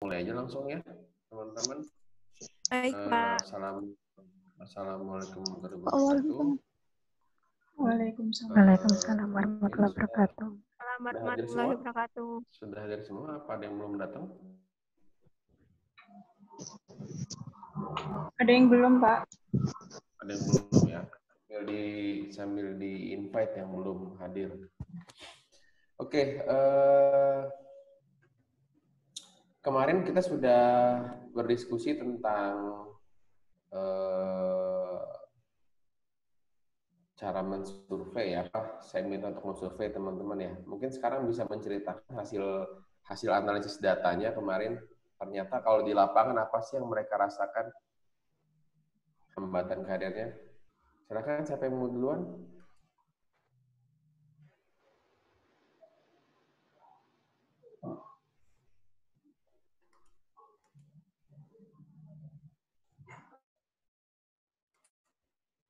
Mulai aja langsung ya, teman-teman. Baik, Pak. Assalamualaikum warahmatullahi wabarakatuh. Waalaikumsalam warahmatullahi wabarakatuh. Selamat warahmatullahi wabarakatuh. Sudah hadir semua? Apa ada yang belum datang? Ada yang belum, Pak? Ada yang belum ya? Sambil di invite yang belum hadir. Oke, kemarin kita sudah berdiskusi tentang cara mensurvei ya. Saya minta untuk mensurvei teman-teman ya. Mungkin sekarang bisa menceritakan hasil analisis datanya kemarin. Ternyata kalau di lapangan apa sih yang mereka rasakan hambatan karirnya? Silakan siapa yang mau duluan?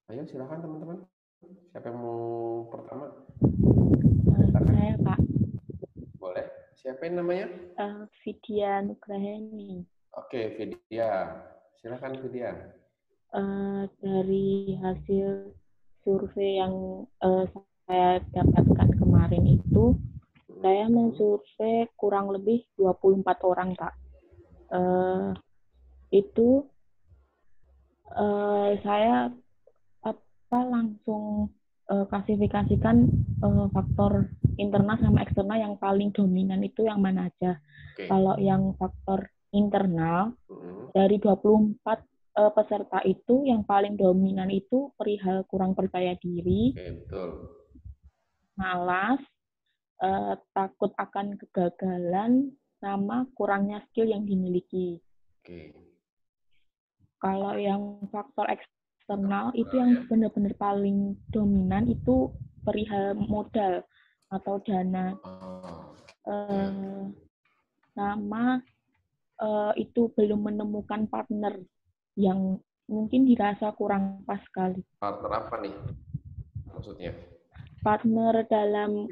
Ayo silakan teman-teman. Siapa yang mau pertama? Saya, Pak. Boleh. Siapa yang namanya? Vidya Nugraheni. Oke, Vidya. Silakan Vidya. Dari hasil survei yang saya dapatkan kemarin itu, saya mensurvei kurang lebih 24 orang, Pak. Itu saya langsung klasifikasikan faktor internal sama eksternal yang paling dominan itu yang mana aja. Okay. Kalau yang faktor internal, dari 24 peserta itu yang paling dominan itu perihal kurang percaya diri, betul. malas, takut akan kegagalan, sama kurangnya skill yang dimiliki. Okay. Kalau yang faktor eksternal itu yang benar-benar paling dominan itu perihal modal atau dana. Sama itu belum menemukan partner yang mungkin dirasa kurang pas sekali. Partner apa nih maksudnya? Partner dalam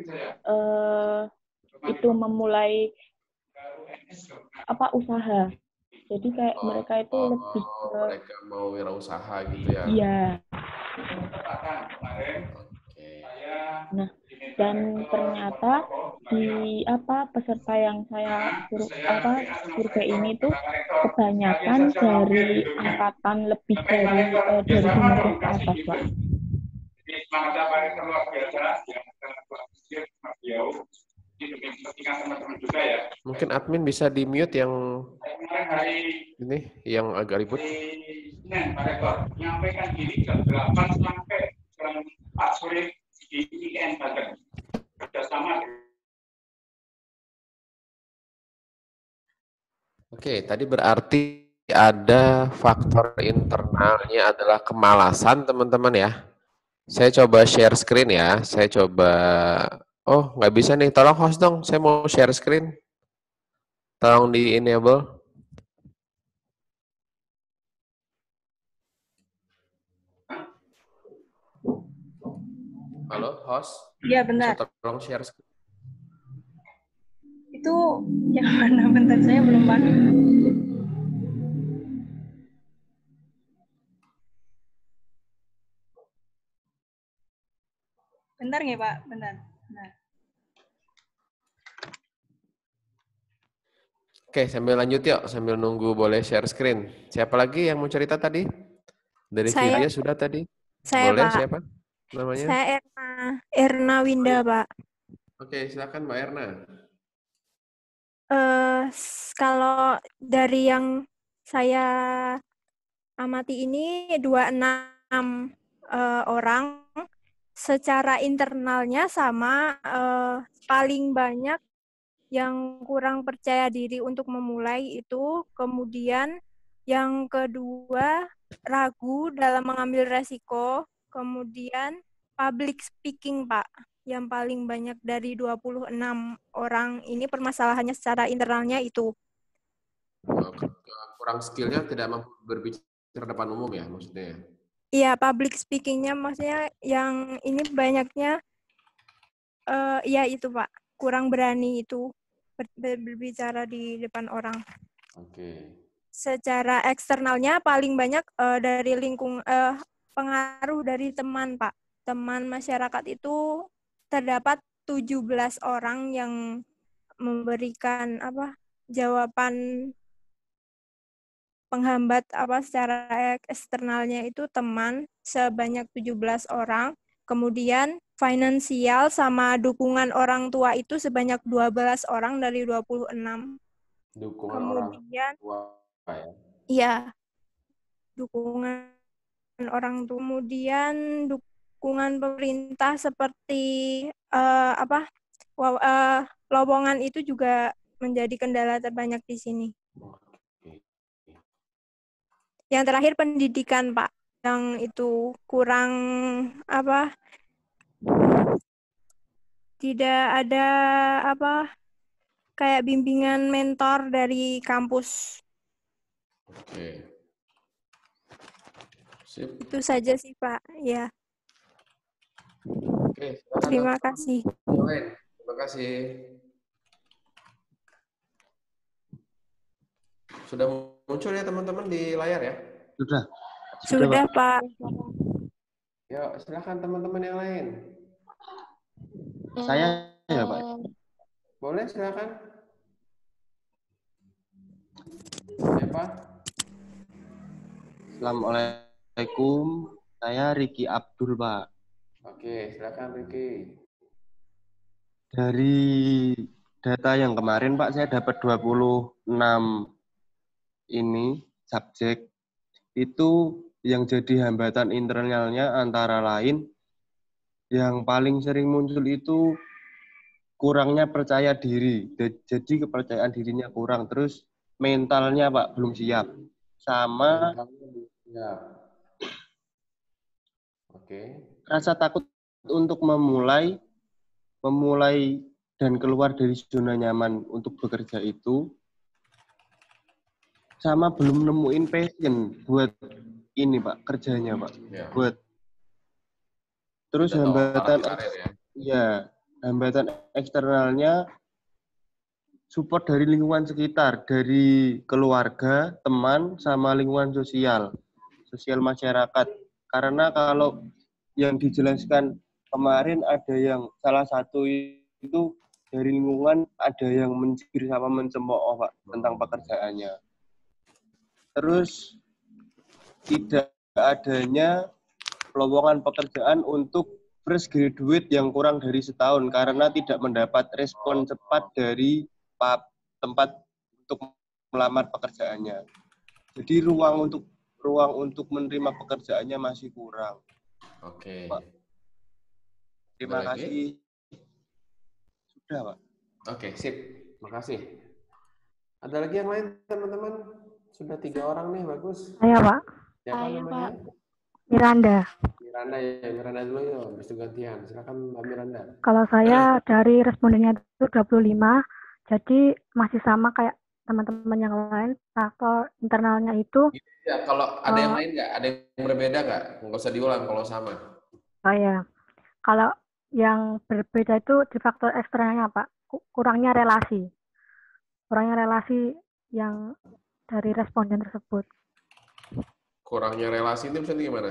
itu memulai usaha. Jadi kayak mereka itu lebih ke mereka mau wirausaha gitu ya? Iya. Okay. Nah, dan ternyata di peserta yang saya survei ini tuh kebanyakan dari angkatan lebih dari 2015 ke atas, Pak. Mungkin admin bisa di mute yang ini yang agak ribut. Menyampaikan diri jam 8 sampai jam 4 sore di IN Banten. Kerjasama. Oke, tadi berarti ada faktor internalnya adalah kemalasan, teman-teman ya. Saya coba share screen ya. Saya coba. Oh, nggak bisa nih. Tolong host dong. Saya mau share screen. Tolong di enable. Halo, host. Iya, benar. Bisa tolong share screen. Itu yang mana? Bentar, saya belum paham. Bentar nggak, Pak? Bentar. Oke, sambil lanjut yuk. Sambil nunggu boleh share screen. Siapa lagi yang mau cerita tadi? Dari Vidya sudah tadi? Saya, boleh, Pak. siapa namanya? Saya Erna Winda, Pak. Oke, silakan Mbak Erna. Kalau dari yang saya amati ini 26 orang, secara internalnya sama, paling banyak yang kurang percaya diri untuk memulai itu, kemudian yang kedua ragu dalam mengambil resiko, kemudian public speaking, Pak, yang paling banyak dari 26 orang ini permasalahannya secara internalnya itu. Kurang skillnya tidak mampu berbicara depan umum ya maksudnya? Iya, public speaking-nya maksudnya yang ini banyaknya, ya itu Pak, kurang berani itu berbicara di depan orang. Oke. Secara eksternalnya paling banyak dari pengaruh dari teman, Pak. Teman masyarakat itu terdapat 17 orang yang memberikan jawaban penghambat secara eksternalnya itu teman sebanyak 17 orang. Kemudian finansial sama dukungan orang tua itu sebanyak 12 orang dari 26. Dukungan orang Kemudian tua ya. iya, dukungan orang tua. Kemudian dukungan pemerintah seperti lowongan itu juga menjadi kendala terbanyak di sini. Oke. Yang terakhir pendidikan, Pak. Yang itu kurang tidak ada kayak bimbingan mentor dari kampus. Oke. Sip. Itu saja sih, Pak. Ya. Oke, silakan Terima teman-teman kasih. yang lain. Terima kasih. Sudah muncul ya teman-teman di layar ya? Sudah, Pak. Yuk, silakan teman-teman yang lain. Saya ya, Pak. Boleh, silakan. Siapa? Assalamualaikum. Saya Riki Abdul, Pak. Oke, silakan Riki. Dari data yang kemarin, Pak, saya dapat 26 ini subjek. Itu yang jadi hambatan internalnya antara lain yang paling sering muncul itu kurangnya percaya diri. Jadi kepercayaan dirinya kurang. Terus mentalnya, Pak, belum siap. Sama Ya. Oke. rasa takut untuk memulai dan keluar dari zona nyaman untuk bekerja itu, sama belum nemuin passion buat ini, Pak, kerjanya, Pak. Ya. Terus Tidak tahu arah hambatan karir ya. ya, hambatan eksternalnya support dari lingkungan sekitar, dari keluarga, teman, sama lingkungan sosial masyarakat. Karena kalau yang dijelaskan kemarin ada yang salah satu itu dari lingkungan ada yang mencibir sama mencemooh, Pak, tentang pekerjaannya. Terus tidak adanya lowongan pekerjaan untuk fresh graduate yang kurang dari setahun karena tidak mendapat respon cepat dari tempat untuk melamar pekerjaannya. Jadi ruang untuk menerima pekerjaannya masih kurang. Oke. Pak. Terima kasih. Sudah, Pak. Oke, sip. Makasih. Ada lagi yang lain, teman-teman? Sudah 3 orang nih, bagus. Saya, Pak. Siapa namanya? Miranda. Miranda ya, Miranda dulu yuk, habis itu gantian. Silakan Mbak Miranda. Kalau saya dari respondennya itu 25, jadi masih sama kayak teman-teman yang lain. Faktor internalnya itu. Ya, kalau ada yang lain nggak? Ada yang berbeda nggak? Nggak usah diulang kalau sama. Ya. Kalau yang berbeda itu di faktor eksternalnya, Pak. Kurangnya relasi. Kurangnya relasi yang dari responden tersebut. Kurangnya relasi itu maksudnya gimana?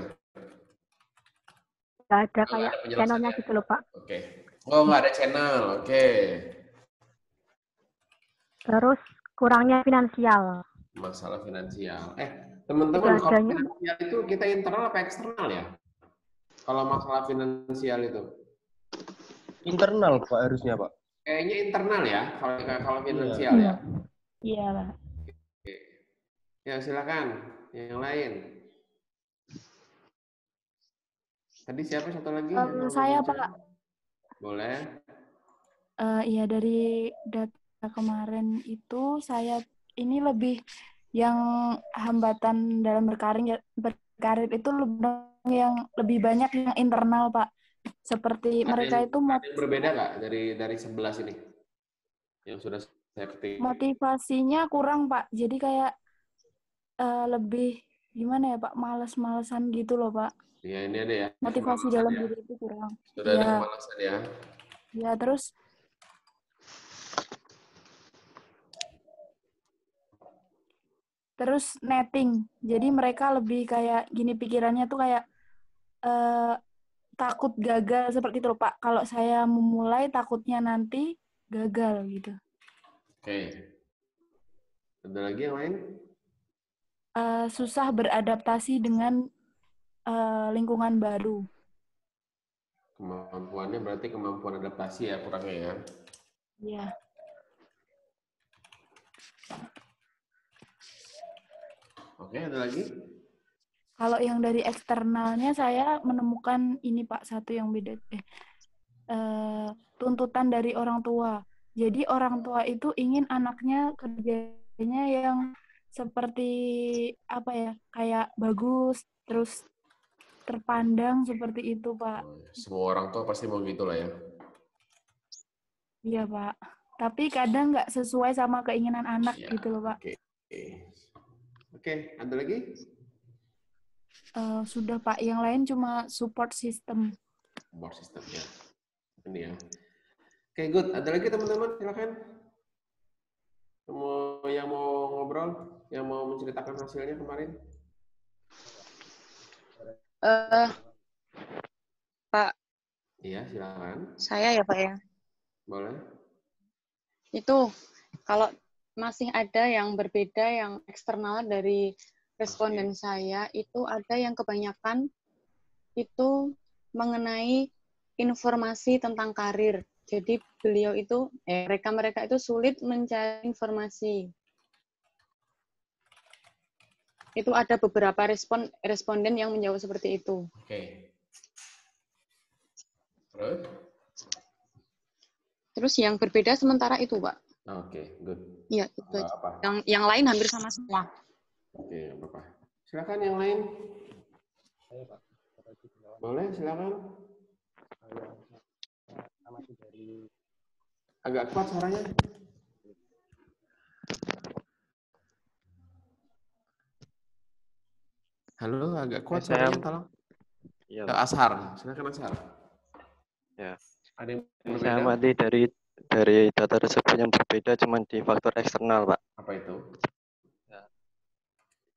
Nggak ada kayak channelnya gitu loh, Pak. Oke. Oh, nggak ada channel. Oke. Terus kurangnya finansial. Masalah finansial. Teman-teman, kalau finansial itu kita internal apa eksternal ya? Kalau masalah finansial itu? Internal, Pak, harusnya, Pak. Kayaknya internal ya, kalau finansial ya. Iya, Pak. Oke. Ya, silakan. Yang lain. Tadi siapa satu lagi? Saya, Pak. Boleh. Iya, dari data kemarin itu saya ini lebih yang hambatan dalam berkarir itu yang lebih banyak yang internal, Pak. Seperti mereka itu ada yang berbeda nggak dari 11 ini yang sudah saya ketik? Motivasinya kurang, Pak. Jadi kayak lebih gimana ya, Pak? Males-malesan gitu loh, Pak. Iya, ini ada ya. Motivasi dalam diri itu kurang. Sudah ada kemalasan ya. Ya, terus terus netting. Jadi mereka lebih kayak gini pikirannya tuh kayak takut gagal seperti itu loh, Pak. Kalau saya memulai takutnya nanti gagal gitu. Oke. Ada lagi yang lain? Susah beradaptasi dengan lingkungan baru. Kemampuannya berarti kemampuan adaptasi ya kurangnya ya. Iya. Oke, ada lagi? Kalau yang dari eksternalnya saya menemukan ini Pak, satu yang beda. Tuntutan dari orang tua. Jadi orang tua itu ingin anaknya kerjanya yang seperti apa ya, kayak bagus, terus terpandang seperti itu Pak. Semua orang tua pasti mau gitu lah ya. Iya Pak. Tapi kadang nggak sesuai sama keinginan anak Ya, gitu loh Pak. Oke, ada lagi? Sudah Pak. Yang lain cuma support system. Support system ya. Ini ya. Oke, good. Ada lagi teman-teman? Silakan. Yang mau ngobrol, yang mau menceritakan hasilnya kemarin? Pak. Iya, silakan. Saya ya Pak ya. Boleh. Itu kalau masih ada yang berbeda yang eksternal dari responden saya, itu ada yang kebanyakan itu mengenai informasi tentang karir. Jadi beliau itu, mereka itu sulit mencari informasi. Itu ada beberapa responden yang menjawab seperti itu. Oke. Terus? Terus yang berbeda sementara itu, Pak. Oke, good. Iya, itu aja. Yang lain hampir sama semua. Oke, apa-apa. Silakan yang lain. Boleh, silakan. Agak kuat suaranya. Halo, agak kuat suaranya, tolong. Ya, Ashar, silakan Ashar. Ya. Ada yang berbeda? Saya amati dari data tersebut yang berbeda cuma di faktor eksternal, Pak. Apa itu? Ya.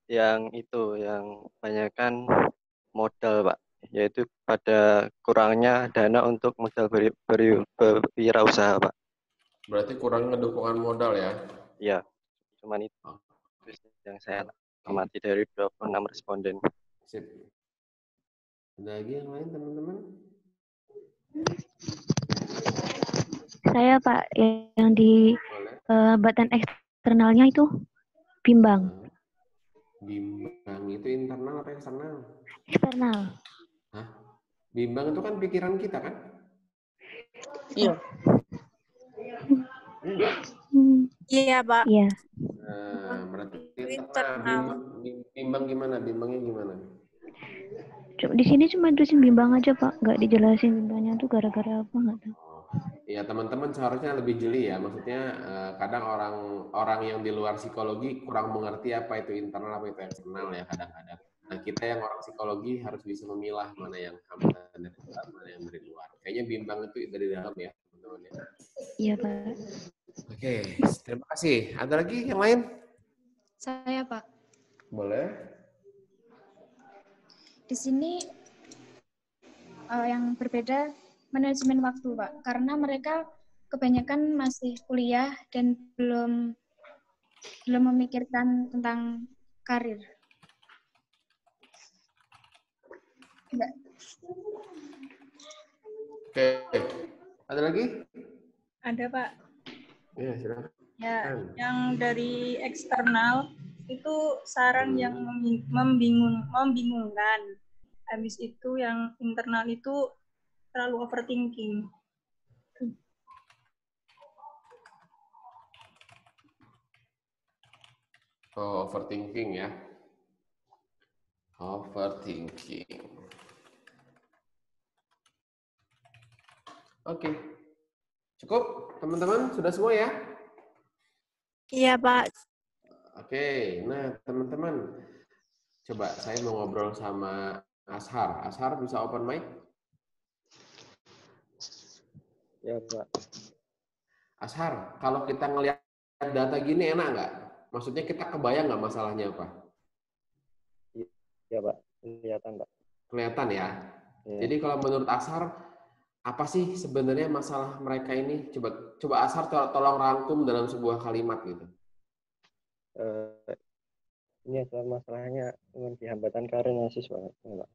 Yang banyakkan modal, Pak. Yaitu pada kurangnya dana untuk modal berwirausaha, Pak. Berarti kurangnya dukungan modal ya? Iya, cuma itu yang saya amati dari 26 responden. Sip. Ada lagi yang lain, teman-teman? Saya Pak, yang di hambatan eksternalnya itu bimbang. Bimbang itu internal atau eksternal? Eksternal. Hah? Bimbang itu kan pikiran kita kan? Iya. Iya, Pak. Iya. Berarti internal. Bimbang gimana? Bimbangnya gimana? Di sini cuma tulisin bimbang aja, Pak. Nggak dijelasin bimbangnya tuh gara-gara apa, nggak tahu. Ya, teman-teman seharusnya lebih jeli ya. Maksudnya kadang orang yang di luar psikologi kurang mengerti apa itu internal, apa itu eksternal ya kadang-kadang. Nah, kita yang orang psikologi harus bisa memilah mana yang hambatan dari dalam, mana yang dari luar. Kayaknya bimbang itu dari dalam ya, teman-teman ya. Iya, Pak. Oke, terima kasih. Ada lagi yang lain? Saya, Pak. Boleh. Di sini yang berbeda manajemen waktu, Pak. Karena mereka kebanyakan masih kuliah dan belum memikirkan tentang karir. Enggak. Oke. Ada lagi? Ada, Pak. Ya, silakan. Ya, yang dari eksternal itu saran yang membingungkan. Habis itu yang internal itu terlalu overthinking. Oh, overthinking ya. Overthinking. Oke. Cukup, teman-teman? Sudah semua ya? Iya, Pak. Oke, nah teman-teman, coba saya mau ngobrol sama Ashar. Ashar bisa open mic? Ya, Pak. Ashar, kalau kita ngelihat data gini enak nggak? Maksudnya kita kebayang nggak masalahnya apa? Iya, Pak. Kelihatan, Pak. Kelihatan ya. Iya. Jadi kalau menurut Ashar, apa sih sebenarnya masalah mereka ini? Coba Ashar tolong rangkum dalam sebuah kalimat gitu. Ini adalah masalahnya dengan hambatan karir mahasiswa, Pak.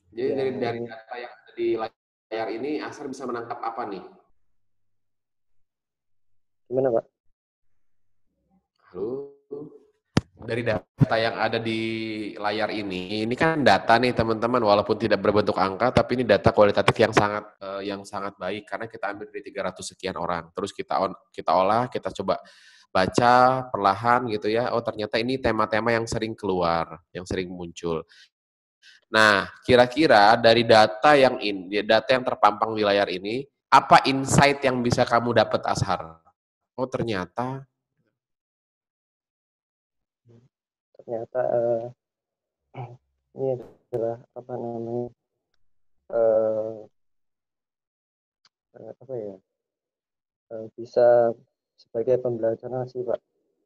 Jadi dari data yang ada di layar ini, Ashar bisa menangkap apa nih? Gimana, Pak? Halo? Dari data yang ada di layar ini kan data nih teman-teman, walaupun tidak berbentuk angka, tapi ini data kualitatif yang sangat baik karena kita ambil dari 300 sekian orang. Terus kita olah, kita coba baca perlahan gitu ya. Oh ternyata ini tema-tema yang sering keluar, yang sering muncul. Nah, kira-kira dari data yang terpampang di layar ini, apa insight yang bisa kamu dapat, Ashar? Oh ternyata ini adalah apa namanya bisa sebagai pembelajaran sih, Pak,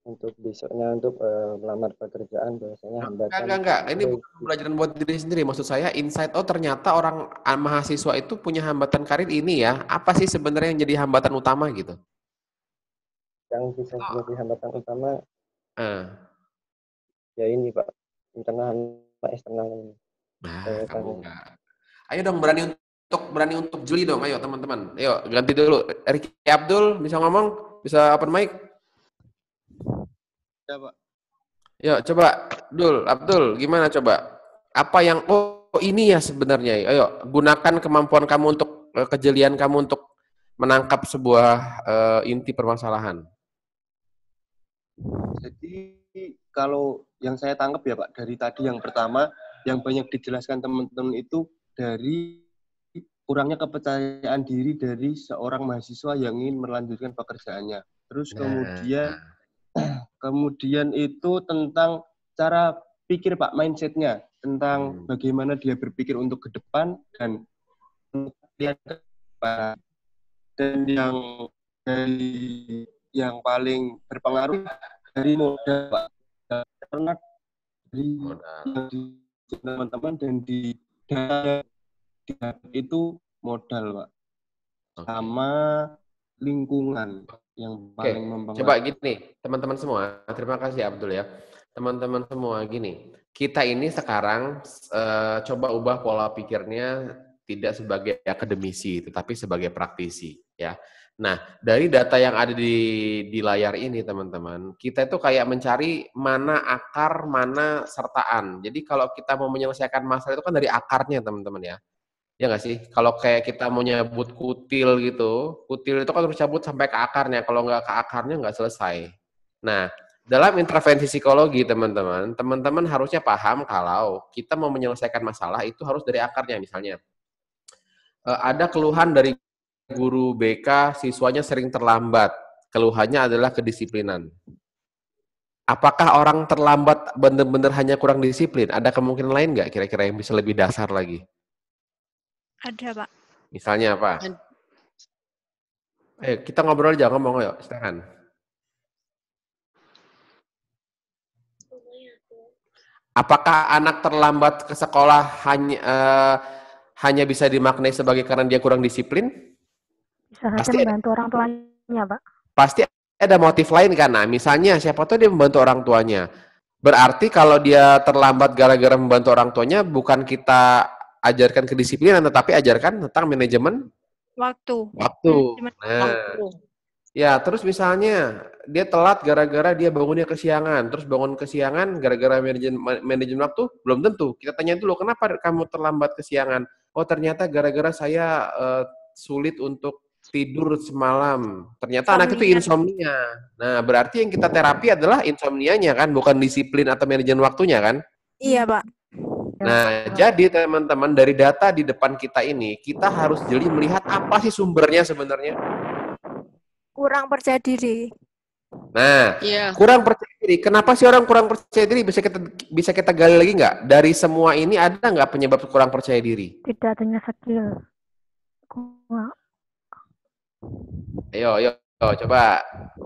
untuk besoknya untuk melamar pekerjaan biasanya hambatan. Enggak. Ini bukan pembelajaran buat diri sendiri. Maksud saya insight, oh ternyata orang mahasiswa itu punya hambatan karir ini ya. Apa sih sebenarnya yang jadi hambatan utama gitu? Yang bisa jadi hambatan utama ya ini, Pak, internal sama eksternal ini. Ayo dong berani untuk jeli dong, ayo teman-teman. Ayo ganti dulu. Ricky Abdul bisa ngomong, bisa open mic. Ya, Pak. Yuk coba Abdul, gimana coba? Apa yang ini ya sebenarnya? Ayo gunakan kemampuan kamu untuk kejelian kamu untuk menangkap sebuah inti permasalahan. Jadi kalau yang saya tangkap ya Pak, dari tadi yang pertama, yang banyak dijelaskan teman-teman itu dari kurangnya kepercayaan diri dari seorang mahasiswa yang ingin melanjutkan pekerjaannya. Terus kemudian itu tentang cara pikir Pak, mindset-nya, tentang bagaimana dia berpikir untuk ke depan dan yang paling berpengaruh dari modal Pak. Karena dari teman-teman dan di itu modal Pak. Sama lingkungan yang paling mempengaruhi. Coba gini, teman-teman semua, terima kasih Abdul ya. Teman-teman semua gini, kita ini sekarang coba ubah pola pikirnya tidak sebagai akademisi, tetapi sebagai praktisi ya. Nah, dari data yang ada di layar ini teman-teman, kita itu kayak mencari mana akar, mana sertaan. Jadi kalau kita mau menyelesaikan masalah itu kan dari akarnya teman-teman ya. Ya nggak sih? Kalau kayak kita mau nyabut kutil gitu, kutil itu kan harus cabut sampai ke akarnya. Kalau nggak ke akarnya nggak selesai. Nah, dalam intervensi psikologi teman-teman harusnya paham kalau kita mau menyelesaikan masalah itu harus dari akarnya. Misalnya, ada keluhan dari guru BK, siswanya sering terlambat. Keluhannya adalah kedisiplinan. Apakah orang terlambat benar-benar hanya kurang disiplin? Ada kemungkinan lain nggak kira-kira yang bisa lebih dasar lagi? Ada, Pak. Misalnya apa? Kita ngobrol aja, ngomong yuk, silakan. Apakah anak terlambat ke sekolah hanya bisa dimaknai sebagai karena dia kurang disiplin? Bisa saja membantu orang tuanya, Pak. Pasti ada motif lain kan? Nah, misalnya siapa tahu dia membantu orang tuanya. Berarti kalau dia terlambat gara-gara membantu orang tuanya, bukan kita ajarkan kedisiplinan, tetapi ajarkan tentang manajemen waktu. Nah, ya terus misalnya dia telat gara-gara dia bangunnya kesiangan, terus bangun kesiangan gara-gara manajemen waktu, belum tentu. Kita tanya dulu, kenapa kamu terlambat kesiangan? Oh ternyata gara-gara saya sulit untuk tidur semalam. Ternyata anak itu insomnia. Nah berarti yang kita terapi adalah insomnianya kan, bukan disiplin atau manajemen waktunya kan? Iya Pak. Nah, jadi teman-teman dari data di depan kita ini, kita harus jeli melihat apa sih sumbernya sebenarnya. Kurang percaya diri. Nah, kurang percaya diri. Kenapa sih orang kurang percaya diri? Bisa kita gali lagi nggak? Dari semua ini ada nggak penyebab kurang percaya diri? Tidak adanya skill. Ayo, coba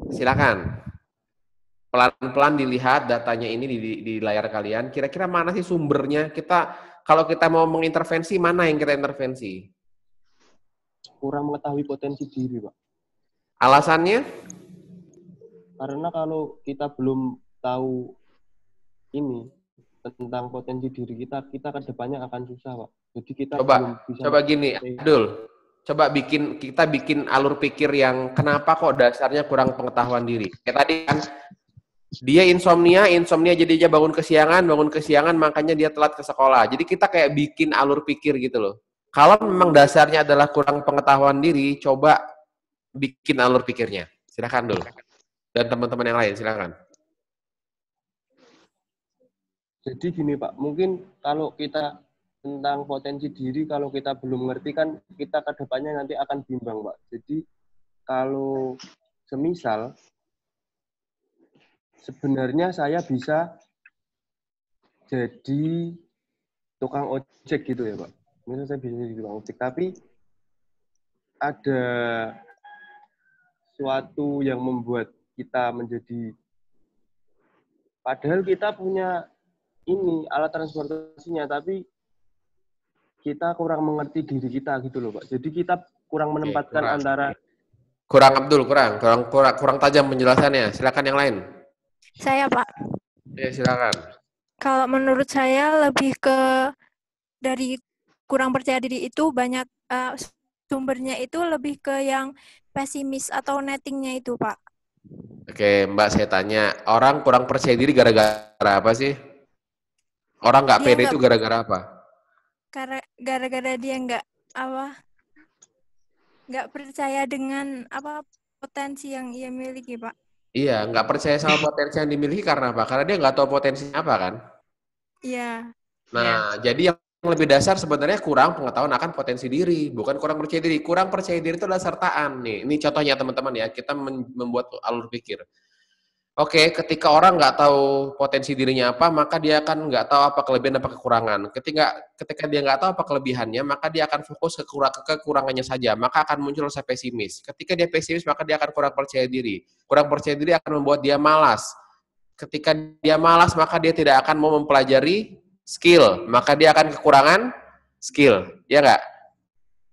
silakan. pelan-pelan dilihat datanya ini di layar kalian. Kira-kira mana sih sumbernya? Kalau kita mau mengintervensi, mana yang kita intervensi? Kurang mengetahui potensi diri, Pak. Alasannya? Karena kalau kita belum tahu ini tentang potensi diri kita ke depannya akan susah, Pak. Jadi kita belum bisa. Coba gini, Abdul. Coba kita bikin alur pikir yang kenapa kok dasarnya kurang pengetahuan diri. Kayak tadi kan, dia insomnia jadinya bangun kesiangan, makanya dia telat ke sekolah. Jadi kita kayak bikin alur pikir gitu loh. Kalau memang dasarnya adalah kurang pengetahuan diri, coba bikin alur pikirnya. Silakan dulu. Dan teman-teman yang lain, silakan. Jadi gini Pak, mungkin kalau kita tentang potensi diri, kalau kita belum ngerti kan kita ke depannya nanti akan bimbang Pak. Jadi kalau semisal sebenarnya saya bisa jadi tukang ojek gitu ya Pak. Misalnya saya bisa jadi tukang ojek, tapi ada suatu yang membuat kita menjadi, padahal kita punya ini alat transportasinya, tapi kita kurang mengerti diri kita gitu loh Pak. Jadi kita kurang menempatkan antara kurang tajam penjelasannya. Silakan yang lain. Saya Pak. Ya silakan. Kalau menurut saya lebih ke dari kurang percaya diri itu banyak sumbernya itu lebih ke yang pesimis atau nettingnya itu Pak. Oke Mbak, saya tanya, orang kurang percaya diri gara-gara apa sih? Orang nggak pede itu gara-gara apa? Gara-gara dia nggak percaya dengan potensi yang ia miliki Pak. Iya, nggak percaya sama potensi yang dimiliki karena apa? Karena dia nggak tahu potensinya apa kan? Iya. Nah, jadi yang lebih dasar sebenarnya kurang pengetahuan akan potensi diri, bukan kurang percaya diri. Kurang percaya diri itu adalah sertaan. Nih, ini contohnya teman-teman ya, kita membuat alur pikir. Oke, ketika orang nggak tahu potensi dirinya apa, maka dia akan nggak tahu apa kelebihan apa kekurangan. Ketika dia nggak tahu apa kelebihannya, maka dia akan fokus ke kekurangannya saja, maka akan muncul rasa pesimis. Ketika dia pesimis, maka dia akan kurang percaya diri. Kurang percaya diri akan membuat dia malas. Ketika dia malas, maka dia tidak akan mau mempelajari skill, maka dia akan kekurangan skill, ya nggak?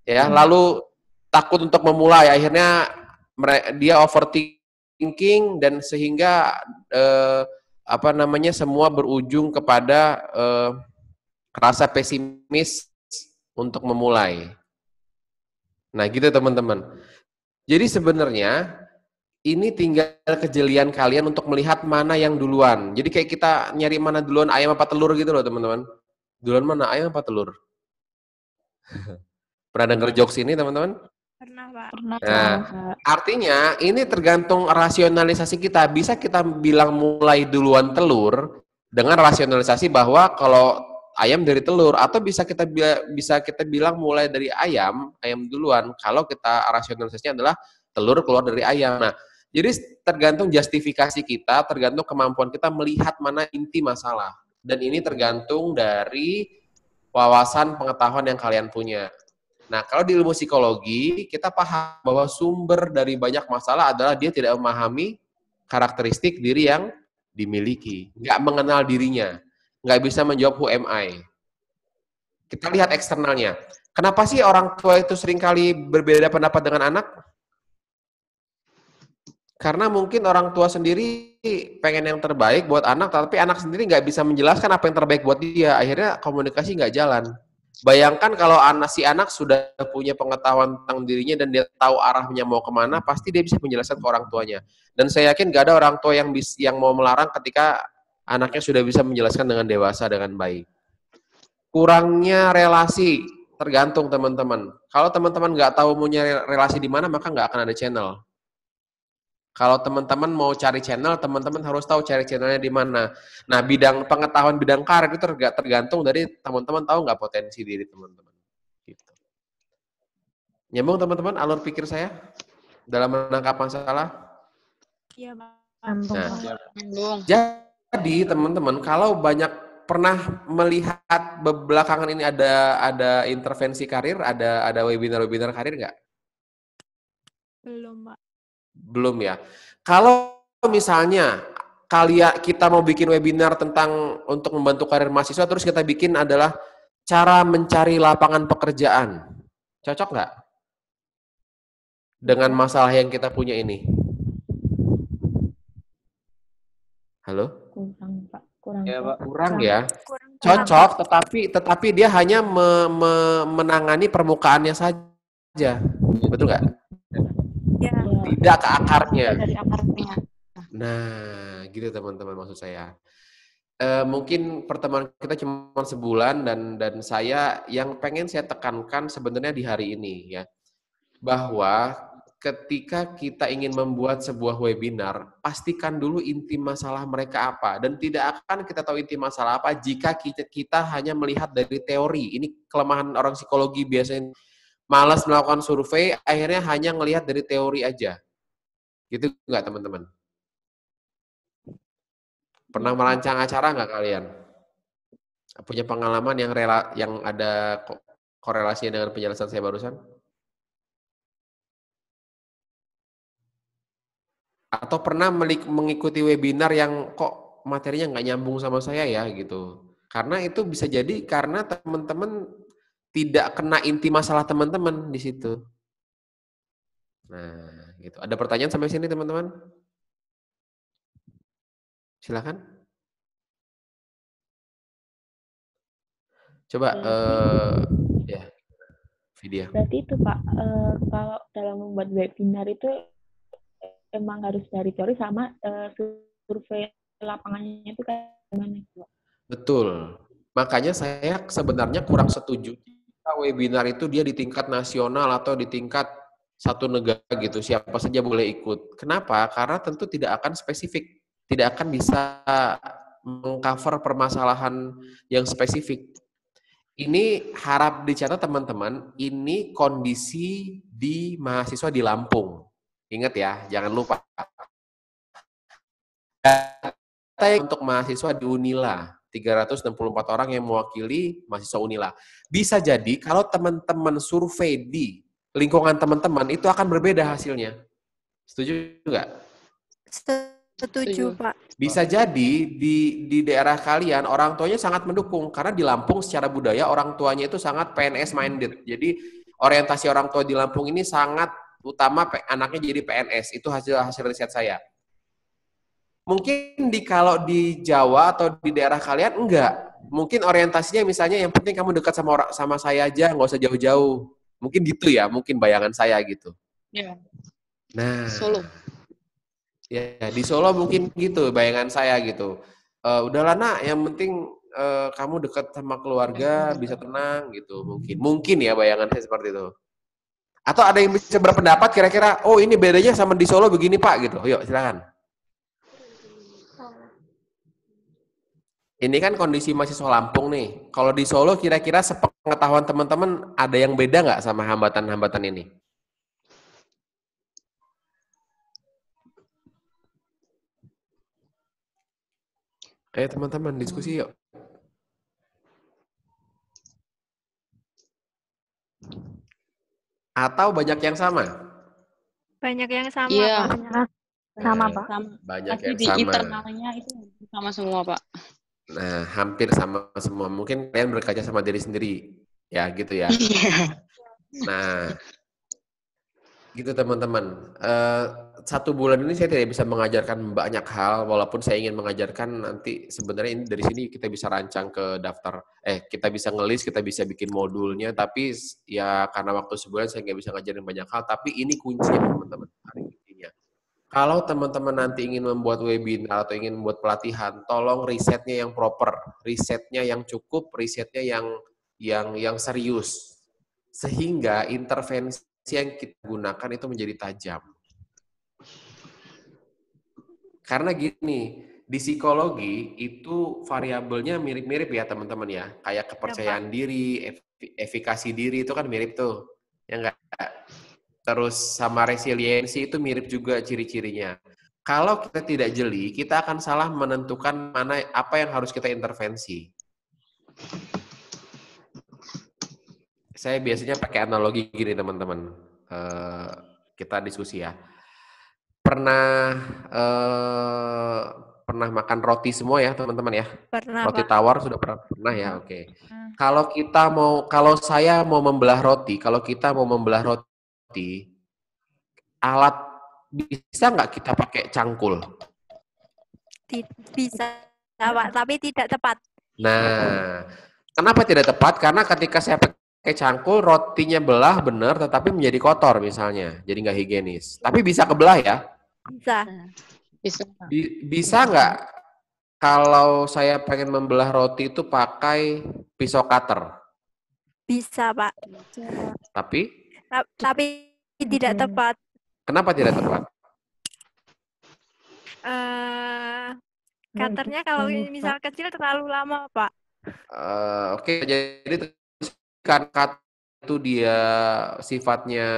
Ya, lalu takut untuk memulai, akhirnya dia overthinking dan sehingga semua berujung kepada rasa pesimis untuk memulai. Nah, gitu teman-teman. Jadi sebenarnya ini tinggal kejelian kalian untuk melihat mana yang duluan. Jadi kayak kita nyari mana duluan, ayam apa telur gitu loh teman-teman. Duluan mana, ayam apa telur? Pernah denger jokes ini teman-teman? Pernah Pak. Nah, artinya ini tergantung rasionalisasi kita. Bisa kita bilang mulai duluan telur dengan rasionalisasi bahwa kalau ayam dari telur, atau bisa kita bilang mulai dari ayam duluan kalau kita rasionalisasinya adalah telur keluar dari ayam. Nah, jadi tergantung justifikasi kita, tergantung kemampuan kita melihat mana inti masalah. Dan ini tergantung dari wawasan pengetahuan yang kalian punya. Nah, kalau di ilmu psikologi, kita paham bahwa sumber dari banyak masalah adalah dia tidak memahami karakteristik diri yang dimiliki. Nggak mengenal dirinya. Nggak bisa menjawab who am I. Kita lihat eksternalnya. Kenapa sih orang tua itu seringkali berbeda pendapat dengan anak? Karena mungkin orang tua sendiri pengen yang terbaik buat anak, tapi anak sendiri nggak bisa menjelaskan apa yang terbaik buat dia. Akhirnya komunikasi nggak jalan. Bayangkan kalau si anak sudah punya pengetahuan tentang dirinya dan dia tahu arahnya mau kemana, pasti dia bisa menjelaskan ke orang tuanya. Dan saya yakin nggak ada orang tua yang mau melarang ketika anaknya sudah bisa menjelaskan dengan dewasa, dengan baik. Kurangnya relasi, tergantung teman-teman. Kalau teman-teman nggak tahu mau nyari relasi di mana, maka nggak akan ada channel. Kalau teman-teman mau cari channel, teman-teman harus tahu cari channelnya di mana. Nah, pengetahuan bidang karir itu tergantung dari teman-teman tahu nggak potensi diri teman-teman. Gitu. Nyambung teman-teman alur pikir saya dalam menangkap masalah? Iya, Pak. Nah, jadi teman-teman, kalau banyak pernah melihat belakangan ini ada intervensi karir, ada webinar karir nggak? Belum, Pak. Belum ya. Kalau misalnya kita mau bikin webinar tentang untuk membantu karir mahasiswa, terus kita bikin adalah cara mencari lapangan pekerjaan. Cocok nggak dengan masalah yang kita punya ini? Halo? Kurang, Pak. Kurang, Ya, Pak. Kurang ya? Cocok, tetapi dia hanya menangani permukaannya saja. Betul nggak? Ya. Tidak ke akarnya. Dari akarnya. Nah, gitu teman-teman maksud saya. Mungkin pertemuan kita cuma sebulan dan saya yang pengen saya tekankan sebenarnya di hari ini ya, bahwa ketika kita ingin membuat sebuah webinar, pastikan dulu inti masalah mereka apa, dan tidak akan kita tahu inti masalah apa jika kita hanya melihat dari teori. Ini kelemahan orang psikologi biasanya, malas melakukan survei, akhirnya hanya ngelihat dari teori aja. Gitu nggak teman-teman? Pernah merancang acara nggak kalian? Punya pengalaman yang ada korelasinya dengan penjelasan saya barusan? Atau pernah mengikuti webinar yang kok materinya nggak nyambung sama saya ya gitu? Karena itu bisa jadi karena teman-teman tidak kena inti masalah teman-teman di situ. Nah, gitu. Ada pertanyaan sampai sini teman-teman? Silakan. Coba, ya, Vidya. Berarti itu Pak, kalau dalam membuat webinar itu emang harus dari teori sama survei lapangannya itu kayak gimana Pak? Betul. Makanya saya sebenarnya kurang setuju jika webinar itu dia di tingkat nasional atau di tingkat satu negara gitu, siapa saja boleh ikut. Kenapa? Karena tentu tidak akan spesifik, tidak akan bisa mengcover permasalahan yang spesifik. Ini harap dicatat teman-teman, ini kondisi di mahasiswa di Lampung. Ingat ya, jangan lupa. Untuk mahasiswa di Unila, 364 orang yang mewakili mahasiswa Unila. Bisa jadi kalau teman-teman survei di lingkungan teman-teman itu akan berbeda hasilnya. Setuju nggak? Setuju, Pak. Bisa jadi di daerah kalian orang tuanya sangat mendukung karena di Lampung secara budaya orang tuanya itu sangat PNS minded. Jadi orientasi orang tua di Lampung ini sangat utama anaknya jadi PNS. Itu hasil riset saya. Mungkin kalau di Jawa atau di daerah kalian enggak. Mungkin orientasinya misalnya yang penting kamu dekat sama saya aja, nggak usah jauh-jauh. Mungkin gitu ya, mungkin bayangan saya gitu. Ya. Nah, Solo. Ya, di Solo mungkin gitu bayangan saya gitu. Udahlah nak, yang penting kamu dekat sama keluarga, bisa tenang gitu. Mungkin ya bayangan saya seperti itu. Atau ada yang bisa berpendapat kira-kira, oh ini bedanya sama di Solo begini Pak gitu. Yuk silakan. Ini kan kondisi mahasiswa Lampung nih. Kalau di Solo kira-kira sepengetahuan teman-teman ada yang beda nggak sama hambatan-hambatan ini? Ayo teman-teman diskusi yuk. Atau banyak yang sama? Banyak yang sama, Iya. Pak. Sama, Pak. Banyak Tapi yang di sama. internalnya itu sama semua, Pak. Nah, hampir sama semua. Mungkin kalian berkaca sama diri sendiri. Ya, gitu ya. Nah, gitu teman-teman. 1 bulan ini saya tidak bisa mengajarkan banyak hal, walaupun saya ingin mengajarkan nanti sebenarnya ini dari sini kita bisa rancang ke daftar, kita bisa ngelis, kita bisa bikin modulnya, tapi ya karena waktu sebulan saya nggak bisa ngajarin banyak hal, tapi ini kuncinya teman-teman, hari intinya. Kalau teman-teman nanti ingin membuat webinar atau ingin membuat pelatihan, tolong risetnya yang proper, risetnya yang cukup, risetnya yang serius, sehingga intervensi yang kita gunakan itu menjadi tajam. Karena gini, di psikologi itu variabelnya mirip-mirip ya teman-teman ya. Kayak kepercayaan diri, efikasi diri itu kan mirip tuh. Ya enggak? Terus sama resiliensi itu mirip juga ciri-cirinya. Kalau kita tidak jeli, kita akan salah menentukan apa yang harus kita intervensi. Saya biasanya pakai analogi gini teman-teman. Kita diskusi ya. Pernah pernah makan roti semua ya, teman-teman ya? Pernah, Roti Pak. tawar sudah pernah ya? Oke. Kalau saya mau membelah roti, kalau kita mau membelah roti, alat bisa nggak kita pakai cangkul? Bisa, Pak, tapi tidak tepat. Nah, kenapa tidak tepat? Karena ketika saya pakai cangkul, rotinya belah benar, tetapi menjadi kotor misalnya, jadi nggak higienis. Tapi bisa kebelah ya? Bisa. Bisa nggak kalau saya pengen membelah roti itu pakai pisau cutter? Bisa, Pak. Tapi tidak tepat. Kenapa tidak tepat? Cutternya kalau misal kecil terlalu lama, Pak. Oke, jadi karena cutter itu dia sifatnya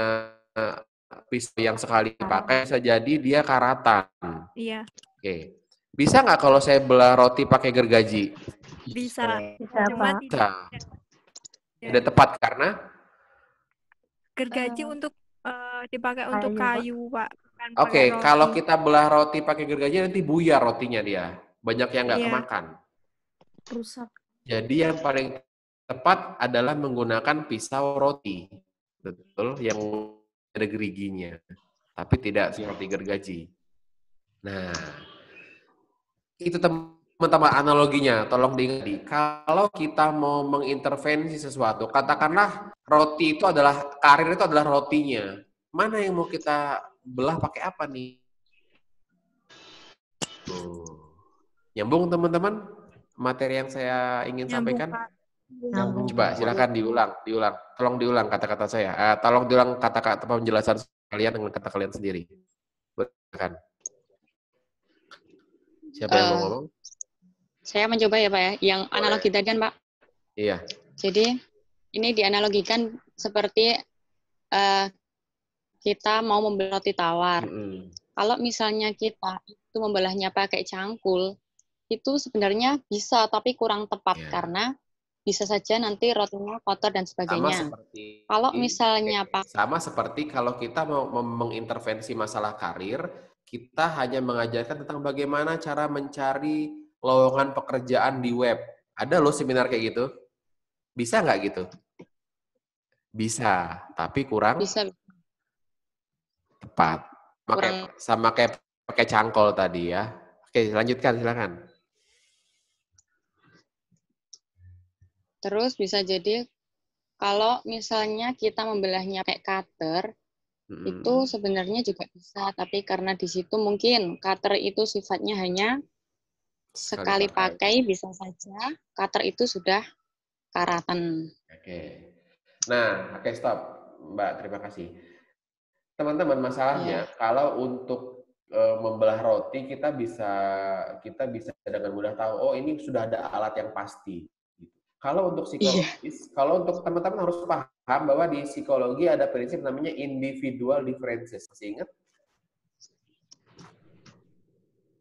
pisau yang sekali dipakai, bisa jadi dia karatan. Iya. Oke. Bisa nggak kalau saya belah roti pakai gergaji? Bisa. Cuma tidak tepat karena gergaji untuk dipakai untuk kayu, Pak. Oke, kalau kita belah roti pakai gergaji nanti buyar rotinya dia. Banyak yang nggak kemakan. Rusak. Jadi yang paling tepat adalah menggunakan pisau roti. Betul, yang ada geriginya. Tapi tidak seperti gergaji. Nah, itu teman-teman analoginya, tolong diingat. Kalau kita mau mengintervensi sesuatu, katakanlah roti itu adalah, karir itu adalah rotinya. Mana yang mau kita belah pakai apa nih? Nyambung teman-teman materi yang saya ingin sampaikan? Coba silakan diulang. Tolong diulang kata-kata saya. Tolong diulang kata-kata penjelasan kalian dengan kata kalian sendiri. Silakan. Siapa yang mau ngomong? Saya mencoba ya Pak ya, yang analogi tadi kan Pak. Iya. Jadi ini dianalogikan seperti kita mau membelah roti tawar. Kalau misalnya kita itu membelahnya pakai cangkul, itu sebenarnya bisa tapi kurang tepat karena bisa saja nanti rotinya kotor dan sebagainya. Kalau misalnya Pak, sama seperti kalau kita mau mengintervensi masalah karir, kita hanya mengajarkan tentang bagaimana cara mencari lowongan pekerjaan di web. Ada loh seminar kayak gitu. Bisa nggak gitu? Bisa, tapi kurang tepat. Sama kayak pakai cangkol tadi ya. Oke, lanjutkan silakan. Terus bisa jadi kalau misalnya kita membelahnya pakai cutter, itu sebenarnya juga bisa, tapi karena di situ mungkin cutter itu sifatnya hanya sekali pakai, bisa saja cutter itu sudah karatan. Oke. Nah, oke stop, Mbak. Terima kasih. Teman-teman, masalahnya kalau untuk membelah roti kita bisa dengan mudah tahu, oh ini sudah ada alat yang pasti. Kalau untuk psikologis, kalau untuk teman-teman harus paham bahwa di psikologi ada prinsip namanya individual differences. Masih ingat?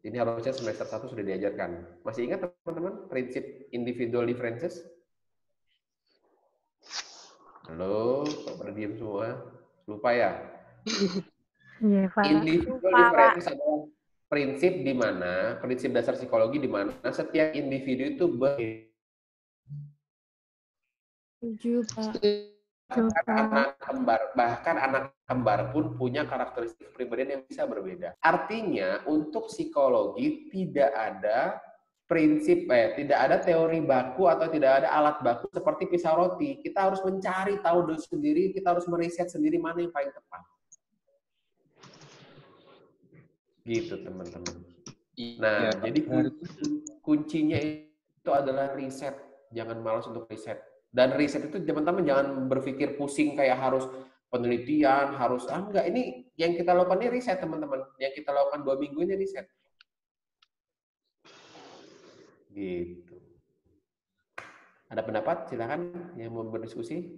Ini harusnya semester 1 sudah diajarkan. Masih ingat teman-teman prinsip individual differences? Halo, kok pada diam semua? Lupa ya? Individual differences adalah prinsip di mana, prinsip dasar psikologi di mana setiap individu itu berbeda. Bahkan anak kembar pun punya karakteristik kepribadian yang bisa berbeda. Artinya untuk psikologi tidak ada prinsip, tidak ada teori baku atau tidak ada alat baku seperti pisau roti. Kita harus mencari tahu sendiri, kita harus meriset sendiri mana yang paling tepat. Gitu teman-teman. Nah, jadi kuncinya itu adalah riset. Jangan malas untuk riset. Dan riset itu teman-teman jangan berpikir pusing kayak harus penelitian, harus enggak. Ini yang kita lakukan ini riset teman-teman. Yang kita lakukan 2 minggu ini riset. Gitu. Ada pendapat? Silakan yang mau berdiskusi.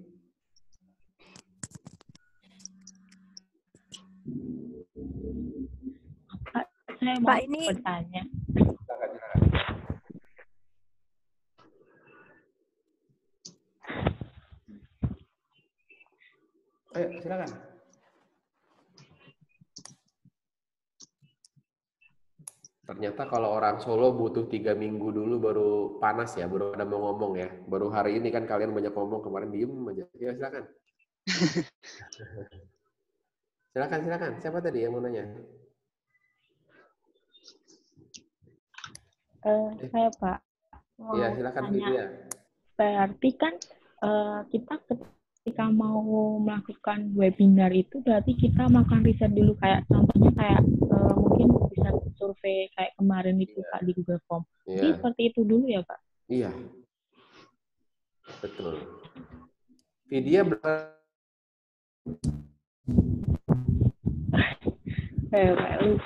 Saya mau bertanya. Silakan. Ayo, silakan. Ternyata kalau orang Solo butuh 3 minggu dulu baru panas ya, baru ada mau ngomong ya. Baru hari ini kan kalian banyak ngomong, kemarin diem aja. Ya silakan. Silakan. Siapa tadi yang mau nanya? Saya Pak Iya, mau silakan tanya. Vidya. Berarti kan kita ketika mau melakukan webinar itu berarti kita melakukan riset dulu, kayak contohnya kayak mungkin bisa survei kayak kemarin itu Pak di Google Form. Jadi seperti itu dulu ya Pak? Iya, betul. Vidya lupa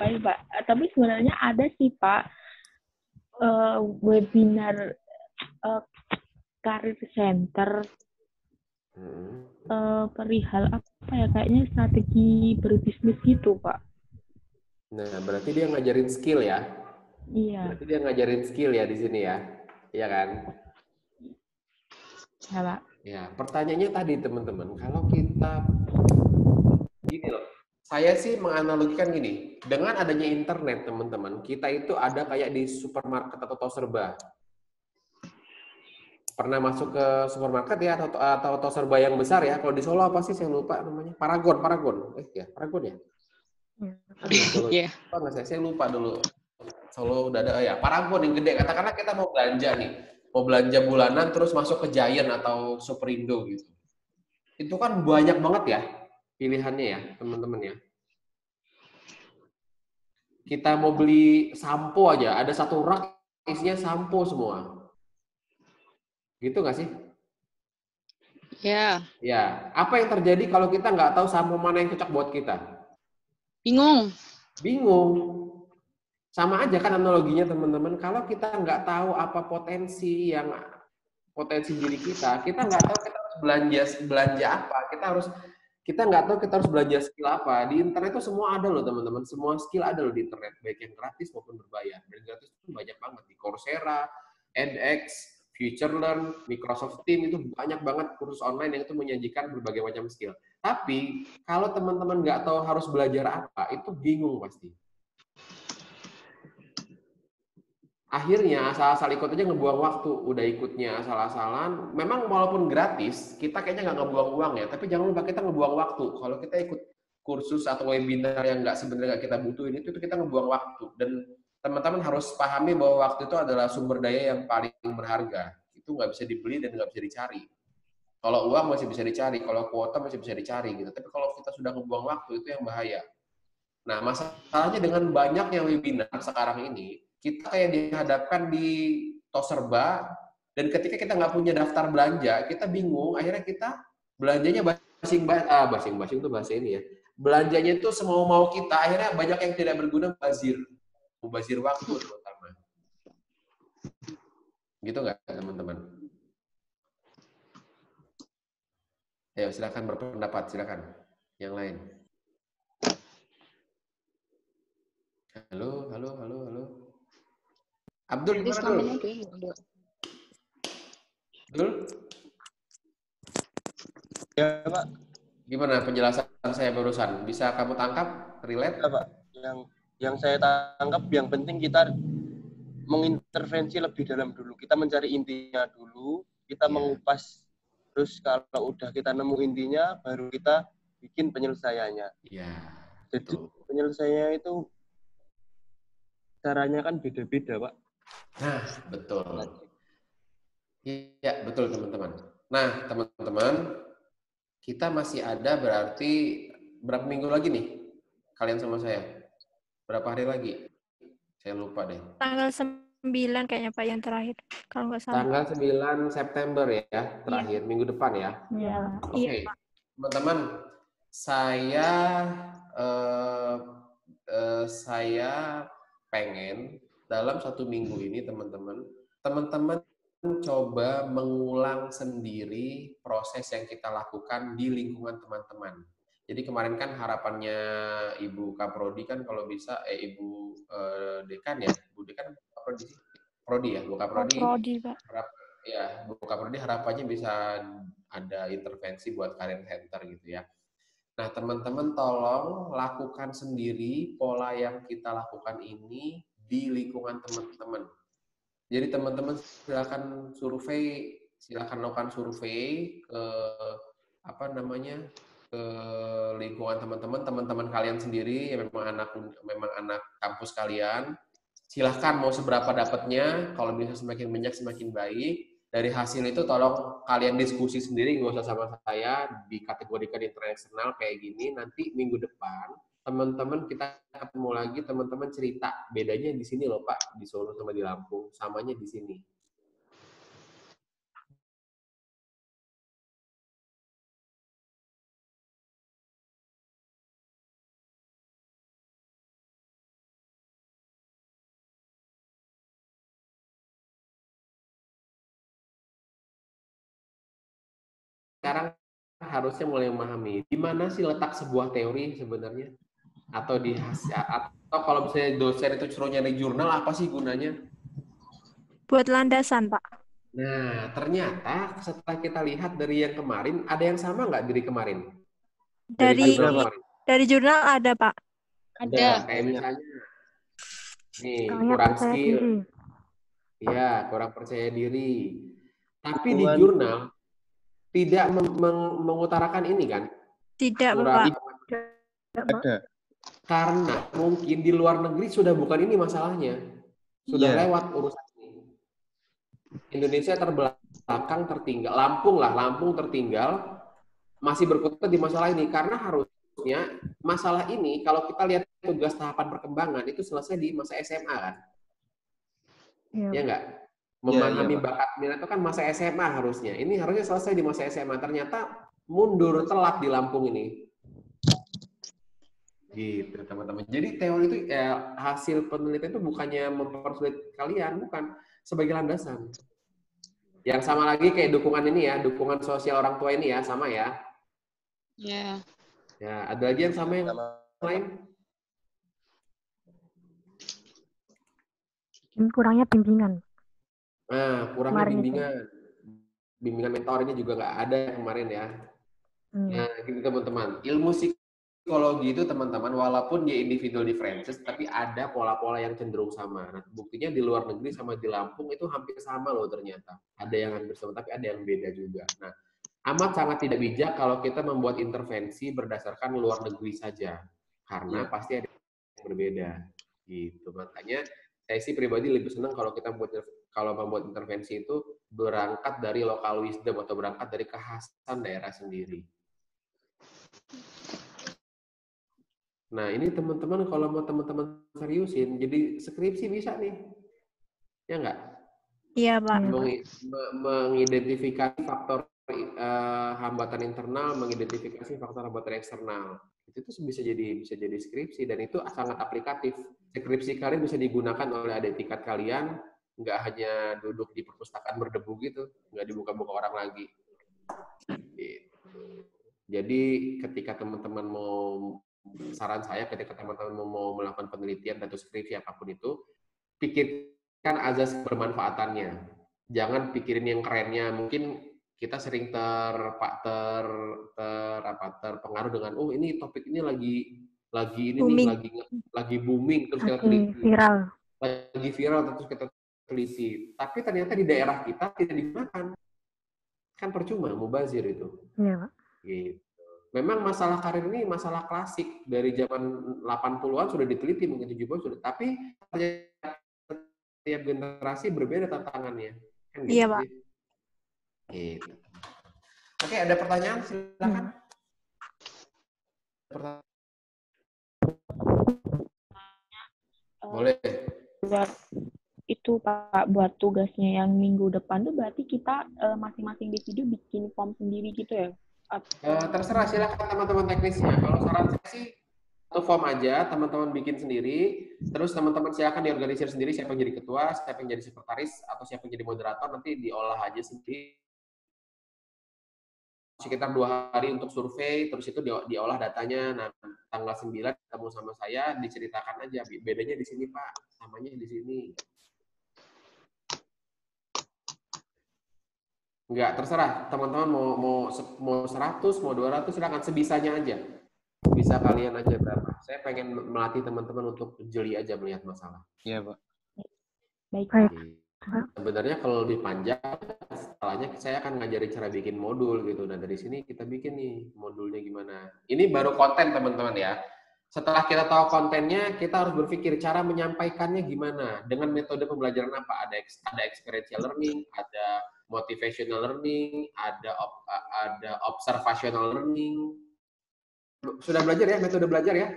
ya Pak. Tapi sebenarnya ada sih Pak webinar karir center perihal apa ya, kayaknya strategi berbisnis gitu Pak. Nah, berarti dia ngajarin skill ya? Iya. Berarti dia ngajarin skill ya di sini ya? Iya kan? Ya Pak. Ya, pertanyaannya tadi teman-teman, kalau kita gini loh, saya sih menganalogikan gini, dengan adanya internet teman-teman, kita itu ada kayak di supermarket atau toko serba. Pernah masuk ke supermarket ya atau toko serba yang besar ya? Kalau di Solo apa sih? Saya lupa namanya. Paragon. Paragon ya? Iya. Saya lupa dulu. Solo udah ada ya. Paragon yang gede. Katakanlah kita mau belanja nih, mau belanja bulanan terus masuk ke Giant atau Superindo gitu. Itu kan banyak banget ya pilihannya ya, teman-teman ya. Kita mau beli sampo aja, ada satu rak isinya sampo semua. Gitu nggak sih? Ya. Ya. Apa yang terjadi kalau kita nggak tahu sampo mana yang cocok buat kita? Bingung. Sama aja kan analoginya teman-teman. Kalau kita nggak tahu apa potensi diri kita nggak tahu kita harus belanja apa. Kita nggak tahu kita harus belajar skill apa. Di internet itu semua ada loh teman-teman. Semua skill ada loh di internet, baik yang gratis maupun berbayar. Dan gratis itu banyak banget di Coursera, edX, FutureLearn, Microsoft Teams, itu banyak banget kursus online yang itu menyajikan berbagai macam skill. Tapi kalau teman-teman nggak tahu harus belajar apa, itu bingung pasti. Akhirnya asal-asal ikut aja ngebuang waktu, udah ikutnya asal-asalan. Memang walaupun gratis, kita kayaknya nggak ngebuang uang ya, tapi jangan lupa kita ngebuang waktu. Kalau kita ikut kursus atau webinar yang sebenarnya nggak kita butuhin, itu kita ngebuang waktu. Dan teman-teman harus pahami bahwa waktu itu adalah sumber daya yang paling berharga. Itu nggak bisa dibeli dan nggak bisa dicari. Kalau uang masih bisa dicari, kalau kuota masih bisa dicari gitu. Tapi kalau kita sudah ngebuang waktu, itu yang bahaya. Nah, masalahnya dengan banyaknya webinar sekarang ini, kita kayak dihadapkan di tos serba, dan ketika kita nggak punya daftar belanja, kita bingung, akhirnya kita belanjanya basing-basing itu bahasa ini ya. Belanjanya itu semau-mau kita, akhirnya banyak yang tidak berguna, mubazir waktu terutama. Gitu nggak teman-teman? Ayo silakan berpendapat, silakan. Yang lain. Halo. Abdul, gimana Dul? Ya, Pak. Gimana penjelasan saya barusan? Bisa kamu tangkap? Relate? Ya, Pak. Yang saya tangkap, yang penting kita mengintervensi lebih dalam dulu. Kita mencari intinya dulu, kita mengupas. Terus kalau udah kita nemu intinya, baru kita bikin penyelesaiannya. Iya. Jadi penyelesaiannya itu caranya kan beda-beda, Pak. Nah, betul. Iya, betul teman-teman. Nah, teman-teman, kita masih ada berarti berapa minggu lagi nih? Kalian sama saya? Berapa hari lagi? Saya lupa deh. Tanggal 9 kayaknya Pak yang terakhir, kalau nggak salah. Tanggal 9 September ya, terakhir. Iya. Minggu depan ya? Iya. Oke. Teman-teman, saya pengen dalam 1 minggu ini teman-teman coba mengulang sendiri proses yang kita lakukan di lingkungan teman-teman. Jadi kemarin kan harapannya Ibu Kaprodi kan kalau bisa Ibu Dekan ya, Bu Dekan Kaprodi sih, Prodi ya, Bu Kaprodi. Prodi, Pak. Bu Kaprodi harapannya bisa ada intervensi buat career center gitu ya. Nah, teman-teman tolong lakukan sendiri pola yang kita lakukan ini di lingkungan teman-teman. Jadi teman-teman silakan lakukan survei ke ke lingkungan teman-teman kalian sendiri yang memang anak kampus kalian. Silahkan mau seberapa dapatnya, kalau bisa semakin banyak semakin baik. Dari hasil itu tolong kalian diskusi sendiri, nggak usah sama saya, dikategorikan internal eksternal kayak gini. Nanti minggu depan teman-teman kita ketemu lagi, teman-teman cerita bedanya di sini loh Pak, di Solo sama di Lampung, samanya di sini. Sekarang harusnya mulai memahami di mana sih letak sebuah teori sebenarnya, atau kalau misalnya dosen itu suruh nyari jurnal, apa sih gunanya? Buat landasan, Pak. Nah, ternyata setelah kita lihat dari yang kemarin, ada yang sama nggak dari kemarin? Dari jurnal ada, Pak. Ada. Kayak misalnya, nih, kurang skill. Iya, kurang percaya diri. Tapi di jurnal tidak mengutarakan ini kan? Tidak, Pak. Ada. Karena mungkin di luar negeri sudah bukan ini masalahnya. Sudah lewat urusan ini. Indonesia terbelakang, tertinggal. Lampung tertinggal, masih berkutat di masalah ini. Karena harusnya masalah ini, kalau kita lihat tugas tahapan perkembangan, itu selesai di masa SMA kan? Ya enggak? Memahami bakat minat itu kan masa SMA harusnya. Ini harusnya selesai di masa SMA. Ternyata mundur, telat di Lampung ini. Gitu teman-teman. Jadi teori itu hasil penelitian itu bukannya mempersulit kalian, bukan, sebagai landasan. Yang sama lagi kayak dukungan ini ya, dukungan sosial orang tua ini ya, sama ya. Iya. Ya, ada lagi yang sama yang lain? Kurangnya bimbingan. Nah, kurangnya bimbingan mentor ini juga nggak ada kemarin ya. Nah, gitu teman-teman. Ilmu psikologi itu teman-teman, walaupun dia individual differences, tapi ada pola-pola yang cenderung sama. Nah, buktinya di luar negeri sama di Lampung itu hampir sama loh ternyata. Ada yang hampir sama, tapi ada yang beda juga. Nah, amat sangat tidak bijak kalau kita membuat intervensi berdasarkan luar negeri saja. Karena pasti ada yang berbeda. Gitu. Makanya saya sih pribadi lebih senang kalau kita membuat intervensi itu berangkat dari local wisdom atau berangkat dari kekhasan daerah sendiri. Nah, ini teman-teman kalau mau teman-teman seriusin, jadi skripsi bisa nih. Ya enggak? Iya, Pak. Mengidentifikasi faktor hambatan internal, mengidentifikasi faktor hambatan eksternal. Itu tuh bisa jadi skripsi, dan itu sangat aplikatif. Skripsi kalian bisa digunakan oleh adik tingkat kalian, nggak hanya duduk di perpustakaan berdebu gitu, nggak dibuka-buka orang lagi. Gitu. Jadi ketika teman-teman saran saya ketika teman-teman mau melakukan penelitian atau skripsi apapun itu, pikirkan azas bermanfaatannya. Jangan pikirin yang kerennya. Mungkin kita sering terpengaruh dengan ini topik ini lagi booming terus kita teliti. Lagi viral terus kita teliti. Tapi ternyata di daerah kita tidak digunakan. Kan percuma, mubazir itu. Iya, Pak. Gitu. Memang masalah karir ini masalah klasik dari zaman 80-an sudah diteliti, mungkin 70-an sudah, tapi setiap generasi berbeda tantangannya. Kan iya, gitu, Pak. Gitu. Oke, ada pertanyaan? Silakan. Boleh. Itu Pak, buat tugasnya yang minggu depan tuh berarti kita masing-masing individu bikin form sendiri gitu ya? Terserah, silakan teman-teman teknisnya. Kalau saran saya sih satu form aja, teman-teman bikin sendiri, terus teman-teman silakan diorganisir sendiri siapa yang jadi ketua, siapa yang jadi sekretaris, atau siapa yang jadi moderator, nanti diolah aja sendiri. Sekitar 2 hari untuk survei, terus itu diolah datanya. Nah, tanggal 9 ketemu sama saya, diceritakan aja bedanya di sini Pak, samanya di sini. Enggak, terserah teman-teman mau 100, mau 200, silakan sebisanya aja. bisa kalian aja berapa. Saya pengen melatih teman-teman untuk jeli aja melihat masalah. Iya, Pak. Baik, Baik. Pak. Sebenarnya kalau lebih panjang, setelahnya saya akan ngajarin cara bikin modul gitu. Nah dari sini kita bikin nih modulnya gimana. Ini baru konten teman-teman ya. Setelah kita tahu kontennya, kita harus berpikir cara menyampaikannya gimana. Dengan metode pembelajaran apa? Ada experiential learning, ada motivational learning, ada observational learning. Sudah belajar ya metode belajar ya?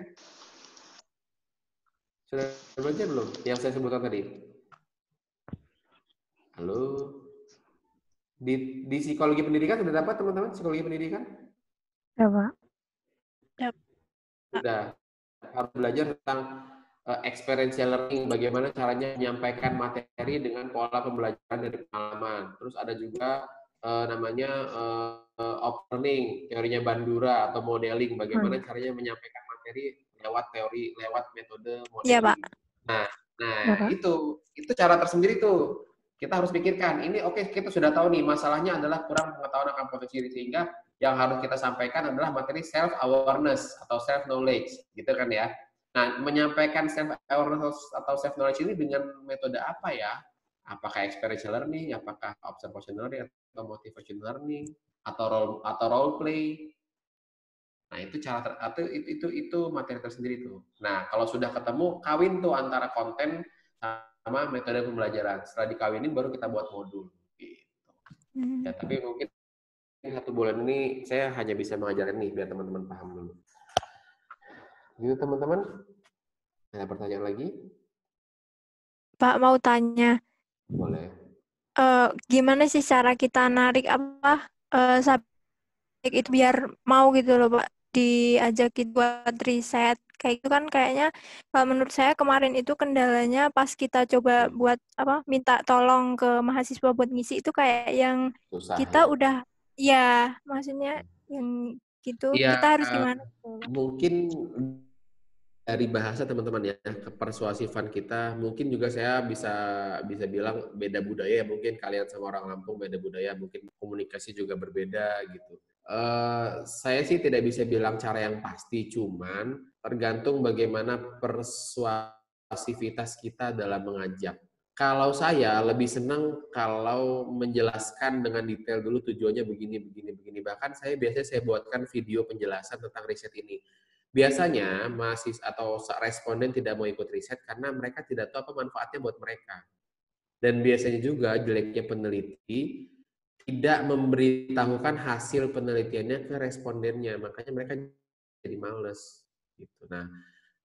Sudah belajar belum? Yang saya sebutkan tadi. Halo. Di psikologi pendidikan sudah dapat teman-teman psikologi pendidikan? Ya, Pak. Sudah. Harus belajar tentang experiential learning, bagaimana caranya menyampaikan materi dengan pola pembelajaran dari pengalaman. Terus ada juga namanya learning, teorinya Bandura atau modeling, bagaimana caranya menyampaikan materi lewat teori, lewat metode modeling. Iya, Pak. Nah, Ya, Pak. itu cara tersendiri tuh. Kita harus pikirkan, ini oke, kita sudah tahu nih, masalahnya adalah kurang pengetahuan akan potensi diri, sehingga yang harus kita sampaikan adalah materi self-awareness atau self-knowledge, gitu kan ya. Nah, menyampaikan self-awareness atau self-knowledge ini dengan metode apa ya? Apakah experiential learning, apakah observational learning, atau motivational learning, atau role play. Nah, itu cara itu materi tersendiri tuh. Nah, kalau sudah ketemu, kawin tuh antara konten sama metode pembelajaran. Setelah dikawinin baru kita buat modul. Gitu. Ya, tapi mungkin 1 bulan ini saya hanya bisa mengajarkan nih biar teman-teman paham dulu. Gitu teman-teman. Ada pertanyaan lagi? Pak mau tanya. Boleh. Gimana sih cara kita narik subjek itu biar mau gitu loh, Pak, diajakin buat riset kayak itu kan kayaknya kalau menurut saya kemarin itu kendalanya pas kita coba buat minta tolong ke mahasiswa buat ngisi itu kayak yang susah, kita ya? udah ya maksudnya yang gitu Ya, kita harus gimana? Mungkin dari bahasa teman-teman ya, kepersuasifan kita, mungkin juga saya bisa bilang beda budaya ya, mungkin kalian sama orang Lampung beda budaya, mungkin komunikasi juga berbeda gitu. Saya sih tidak bisa bilang cara yang pasti, cuman tergantung bagaimana persuasivitas kita dalam mengajak. Kalau saya lebih senang kalau menjelaskan dengan detail dulu tujuannya begini. Bahkan saya buatkan video penjelasan tentang riset ini. Biasanya mahasiswa atau responden tidak mau ikut riset karena mereka tidak tahu apa manfaatnya buat mereka. Dan biasanya juga jeleknya peneliti tidak memberitahukan hasil penelitiannya ke respondennya, makanya mereka jadi males. Gitu. Nah,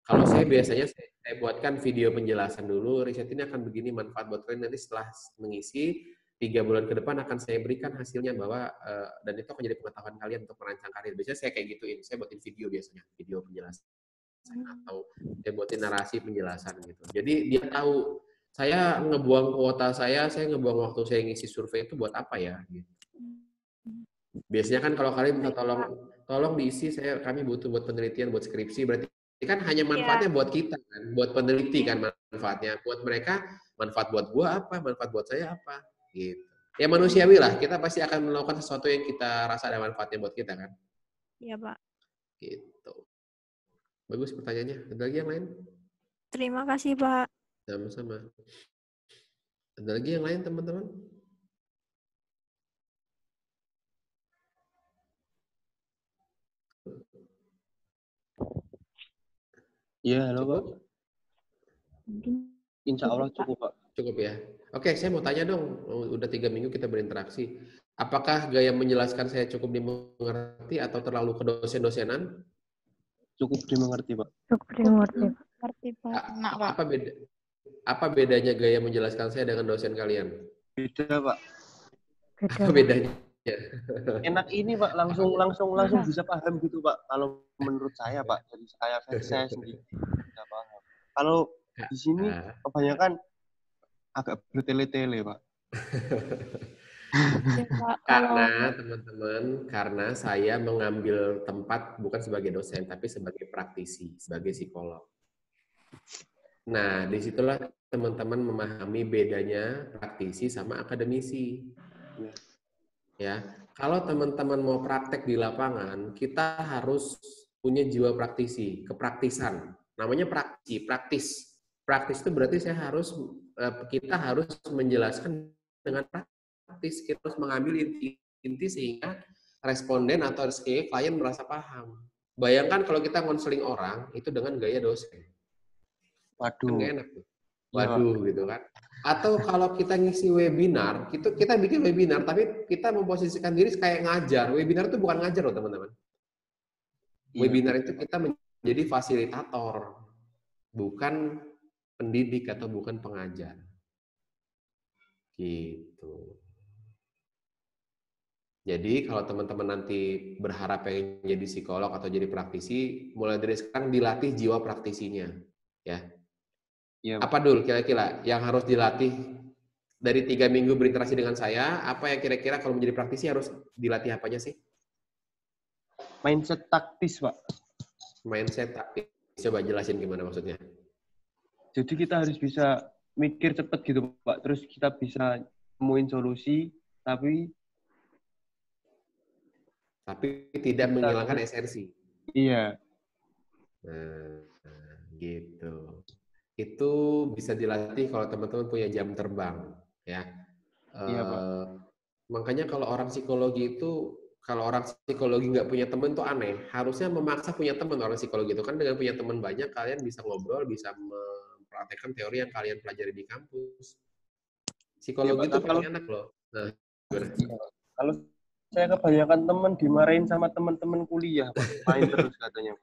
kalau saya biasanya saya buatkan video penjelasan dulu, riset ini akan begini manfaat buat kalian, nanti setelah mengisi 3 bulan ke depan akan saya berikan hasilnya bahwa dan itu akan jadi pengetahuan kalian untuk merancang karir. Biasanya saya kayak gituin, saya buatin video biasanya, video penjelasan atau saya buatin narasi penjelasan gitu. Jadi dia tahu saya ngebuang kuota saya ngebuang waktu saya ngisi survei itu buat apa ya? Gitu. Biasanya kan kalau kalian minta tolong diisi, kami butuh buat penelitian, buat skripsi, berarti kan hanya manfaatnya buat kita kan, buat peneliti kan manfaatnya, buat mereka manfaat buat gua apa, manfaat buat saya apa, gitu. Ya manusiawi lah, kita pasti akan melakukan sesuatu yang kita rasa ada manfaatnya buat kita kan. Iya Pak. Gitu. Bagus pertanyaannya. Ada lagi yang lain? Terima kasih Pak. Sama-sama. Ada lagi yang lain teman-teman? Iya, halo Pak. Insya Allah cukup Pak. Cukup ya. Oke, saya mau tanya dong. Udah 3 minggu kita berinteraksi. Apakah gaya menjelaskan saya cukup dimengerti atau terlalu ke dosen-dosenan? Cukup dimengerti Pak. Cukup dimengerti Pak. Apa bedanya gaya menjelaskan saya dengan dosen kalian? Beda Pak. Apa bedanya? Enak ini Pak, langsung bisa paham gitu Pak. Kalau menurut saya Pak, dari saya sendiri bisa paham. Kalau di sini kebanyakan agak bertele-tele Pak. Karena teman-teman, karena saya mengambil tempat bukan sebagai dosen, tapi sebagai praktisi, sebagai psikolog. Nah, disitulah teman-teman memahami bedanya praktisi sama akademisi. Ya, kalau teman-teman mau praktek di lapangan, kita harus punya jiwa praktisi, kepraktisan. Namanya praktis. Praktis itu berarti kita harus menjelaskan dengan praktis. Kita harus mengambil inti sehingga responden atau klien merasa paham. Bayangkan kalau kita konseling orang itu dengan gaya dosen. Waduh. Kan nggak enak tuh. Waduh, ya, gitu kan. Atau kalau kita ngisi webinar, kita bikin webinar, tapi kita memposisikan diri kayak ngajar. Webinar itu bukan ngajar loh, teman-teman. Webinar itu kita menjadi fasilitator, bukan pendidik atau bukan pengajar. Gitu. Jadi kalau teman-teman nanti berharap pengen jadi psikolog atau jadi praktisi, mulai dari sekarang dilatih jiwa praktisinya, ya. Ya. Apa dulu kira-kira yang harus dilatih dari 3 minggu berinteraksi dengan saya? Apa yang kira-kira kalau menjadi praktisi harus dilatih apanya sih? Mindset taktis, Pak. Mindset taktis. Coba jelasin gimana maksudnya. Jadi kita harus bisa mikir cepat gitu, Pak. Terus kita bisa nemuin solusi, tapi tidak menghilangkan esensi. Iya. Nah, gitu. Itu bisa dilatih kalau teman-teman punya jam terbang, ya. Iya, Pak. Makanya kalau orang psikologi nggak punya teman tuh aneh. Harusnya memaksa punya teman orang psikologi itu kan, dengan punya teman banyak kalian bisa ngobrol, bisa mempraktekkan teori yang kalian pelajari di kampus. Psikologi itu paling enak loh. Nah, kalau saya kebanyakan teman dimarahin sama teman-teman kuliah, Pak. Main terus katanya.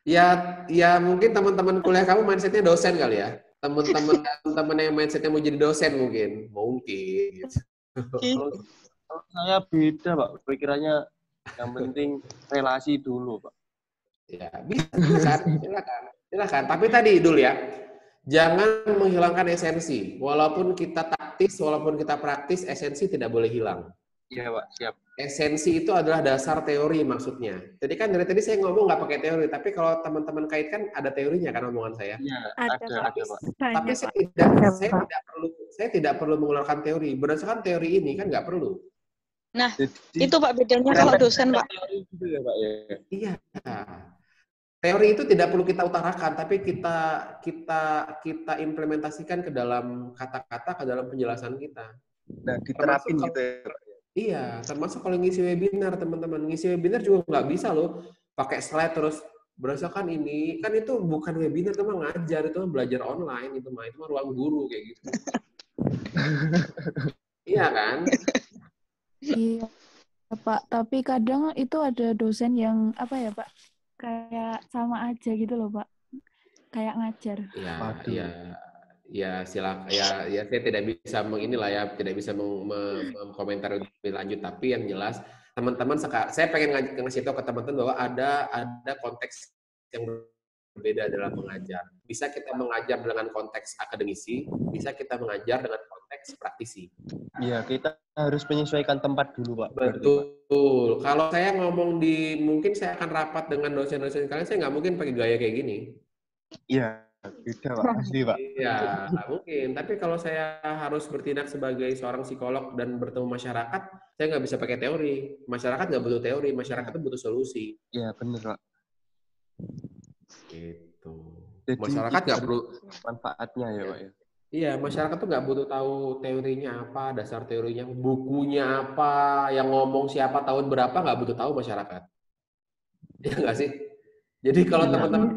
Ya mungkin teman-teman kuliah kamu mindsetnya dosen kali ya. Teman-teman yang mindsetnya mau jadi dosen mungkin. Gitu. Kalau saya beda, Pak. Pikirannya yang penting relasi dulu, Pak. Ya, bisa, silakan. Tapi tadi dulu ya, jangan menghilangkan esensi. Walaupun kita taktis, walaupun kita praktis, esensi tidak boleh hilang. Iya, Pak. Siap. Esensi itu adalah dasar teori maksudnya. Jadi kan dari tadi saya ngomong nggak pakai teori, tapi kalau teman-teman kaitkan ada teorinya kan omongan saya. Iya, ada, Pak. Tapi saya tidak perlu mengeluarkan teori. Berdasarkan teori ini kan nggak perlu. Nah, itu Pak bedanya kalau dosen, Pak. Iya. Teori itu tidak perlu kita utarakan, tapi kita implementasikan ke dalam kata-kata, ke dalam penjelasan kita. Nah, diterapin gitu ya, Pak. Iya, termasuk kalau ngisi webinar, teman-teman. Ngisi webinar juga nggak bisa loh pakai slide terus berdasarkan ini. Kan itu bukan webinar, itu mah ngajar, itu mah belajar online, itu mah ruang guru kayak gitu. Iya kan? Iya, Pak. Tapi kadang itu ada dosen yang apa ya, Pak? Kayak sama aja gitu loh, Pak. Kayak ngajar. Ya silakan. Ya saya tidak bisa tidak bisa mengkomentar lebih lanjut. Tapi yang jelas teman-teman saya pengen ngasih tahu ke teman-teman bahwa ada konteks yang berbeda dalam mengajar. Bisa kita mengajar dengan konteks akademisi, bisa kita mengajar dengan konteks praktisi. Iya, kita harus menyesuaikan tempat dulu, Pak. Betul. Kalau saya ngomong mungkin saya akan rapat dengan dosen-dosen kalian, saya nggak mungkin pakai gaya kayak gini. Iya. Beda, Pak. Asli, Pak. Iya, nggak mungkin. Tapi kalau saya harus bertindak sebagai seorang psikolog dan bertemu masyarakat, saya nggak bisa pakai teori. Masyarakat nggak butuh teori, masyarakat itu butuh solusi. Iya, benar, Pak. Gitu. Jadi masyarakat nggak perlu manfaatnya ya, Pak ya. Iya, masyarakat tuh nggak butuh tahu teorinya apa, dasar teorinya, bukunya apa, yang ngomong siapa, tahun berapa, nggak butuh tahu masyarakat. Iya nggak sih? Jadi kalau teman-teman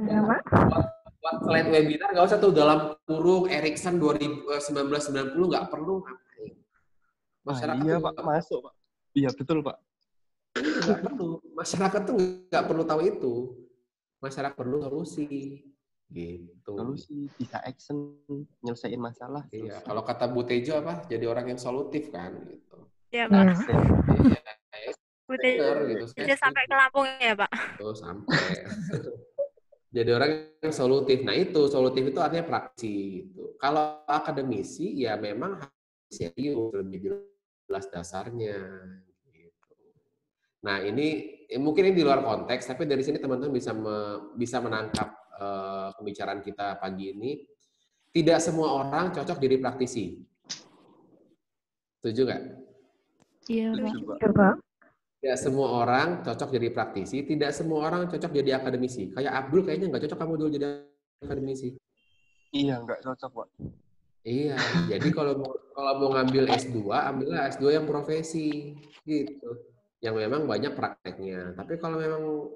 buat slide webinar nggak usah tuh dalam kurung Erikson 1990 nggak perlu ngapain. Masyarakat iya Pak, masuk Pak. Iya betul Pak. Nggak perlu. Masyarakat tuh nggak perlu tahu itu. Masyarakat perlu solusi. Gitu. Solusi, bisa action, nyelesain masalah. Iya. Kalau kata Bu Tejo apa? Jadi orang yang solutif kan. Gitu. Ya Pak. Iya. Bu Tejo gitu. Sampai ke Lampung ya Pak. Tuh sampai. Jadi orang yang solutif. Nah itu, solutif itu artinya praksi. Gitu. Kalau akademisi, ya memang serius, lebih jelas dasarnya. Gitu. Nah ini, mungkin ini di luar konteks, tapi dari sini teman-teman bisa menangkap pembicaraan kita pagi ini. Tidak semua orang cocok jadi praktisi. Setuju nggak? Iya, Pak. Tidak semua orang cocok jadi praktisi, tidak semua orang cocok jadi akademisi. Kayak Abdul kayaknya nggak cocok kamu dulu jadi akademisi. Iya, nggak cocok, Pak. Iya, jadi kalau mau ngambil S2, ambillah S2 yang profesi, gitu. Yang memang banyak prakteknya. Tapi kalau memang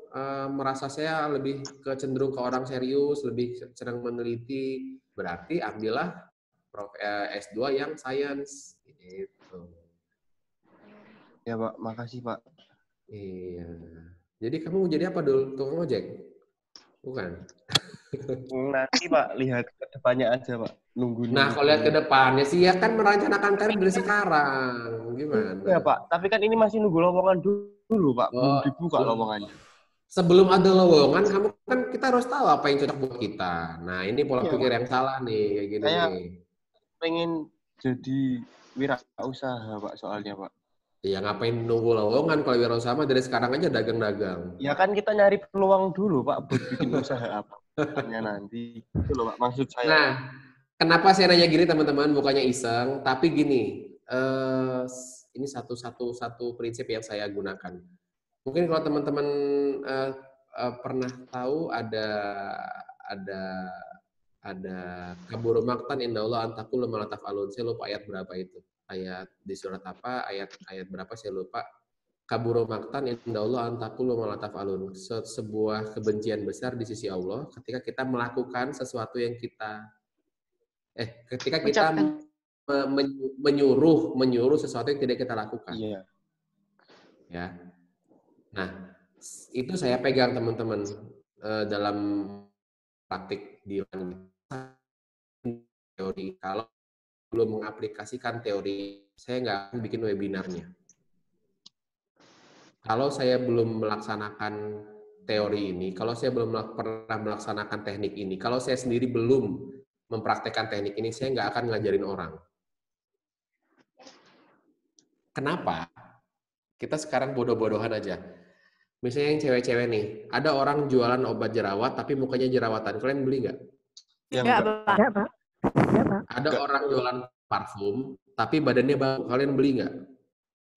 merasa saya lebih cenderung ke orang serius, lebih senang meneliti, berarti ambillah S2 yang sains, gitu. Ya, Pak. Makasih, Pak. Iya. Jadi kamu mau jadi apa dulu? Tukang ojek? Bukan. Nanti, Pak, lihat ke depannya aja, Pak. Nunggu. Nah, kalau lihat ke depannya sih ya kan merencanakan karir dari sekarang. Gimana? Iya, Pak. Tapi kan ini masih nunggu lowongan dulu, Pak. Belum dibuka lowongannya. Sebelum ada lowongan, kita harus tahu apa yang cocok buat kita. Nah, ini pola pikir yang salah nih, kayak gini Saya nih. pengen jadi wirausaha, Pak, soalnya, Pak. Ya ngapain nunggu lowongan kalau wirausaha dari sekarang aja dagang-dagang. Ya kan kita nyari peluang dulu, Pak, buat bikin usaha apa. Hanya nanti. Itu loh, Pak, maksud saya. Nah, kenapa saya nanya gini teman-teman, bukannya iseng, tapi gini, ini satu prinsip yang saya gunakan. Mungkin kalau teman-teman pernah tahu ada kaburu maktan indallah antakul malataf alun. Saya lupa ayat berapa itu. Ayat di surat apa? Ayat berapa saya lupa. Kaburu maktan indallah antakul malataf alun. Sebuah kebencian besar di sisi Allah ketika kita melakukan sesuatu yang ketika kita menyuruh sesuatu yang tidak kita lakukan. Iya. Ya. Nah, itu saya pegang teman-teman dalam praktik di teori. Kalau belum mengaplikasikan teori, saya nggak akan bikin webinarnya. Kalau saya belum melaksanakan teori ini, kalau saya belum pernah melaksanakan teknik ini, kalau saya sendiri belum mempraktekkan teknik ini, saya nggak akan ngajarin orang. Kenapa? Kita sekarang bodoh-bodohan aja. Misalnya yang cewek-cewek nih, ada orang jualan obat jerawat tapi mukanya jerawatan. Kalian beli nggak? Enggak, Pak. Ada orang jualan parfum tapi badannya bau. Kalian beli nggak?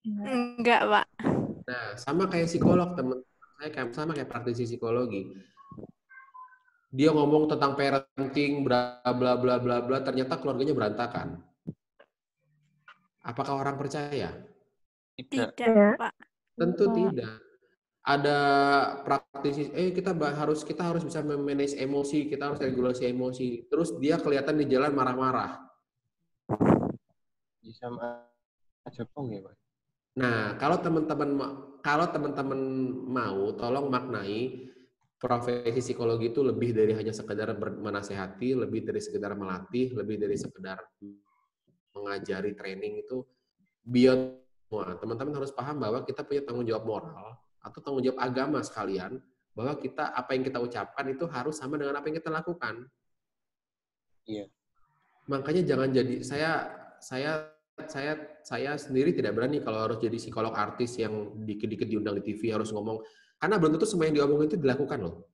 Enggak, Pak. Nah, sama kayak psikolog, teman. Sama kayak praktisi psikologi. Dia ngomong tentang parenting, bla bla bla bla bla, ternyata keluarganya berantakan. Apakah orang percaya? Tidak, Pak. Tentu tidak. Ada praktisi, kita harus bisa memanage emosi, kita harus regulasi emosi. Terus dia kelihatan di jalan marah-marah. Bisa aja pong ya, Pak. Nah, kalau teman-teman mau, tolong maknai profesi psikologi itu lebih dari hanya sekedar menasehati, lebih dari sekedar melatih, lebih dari sekedar mengajari training itu beyond semua. Teman-teman harus paham bahwa kita punya tanggung jawab moral atau tanggung jawab agama sekalian, bahwa apa yang kita ucapkan itu harus sama dengan apa yang kita lakukan. Iya. Makanya jangan jadi saya sendiri tidak berani kalau harus jadi psikolog artis yang dikit-dikit diundang di TV harus ngomong, karena belum tentu semua yang diomongin itu dilakukan loh.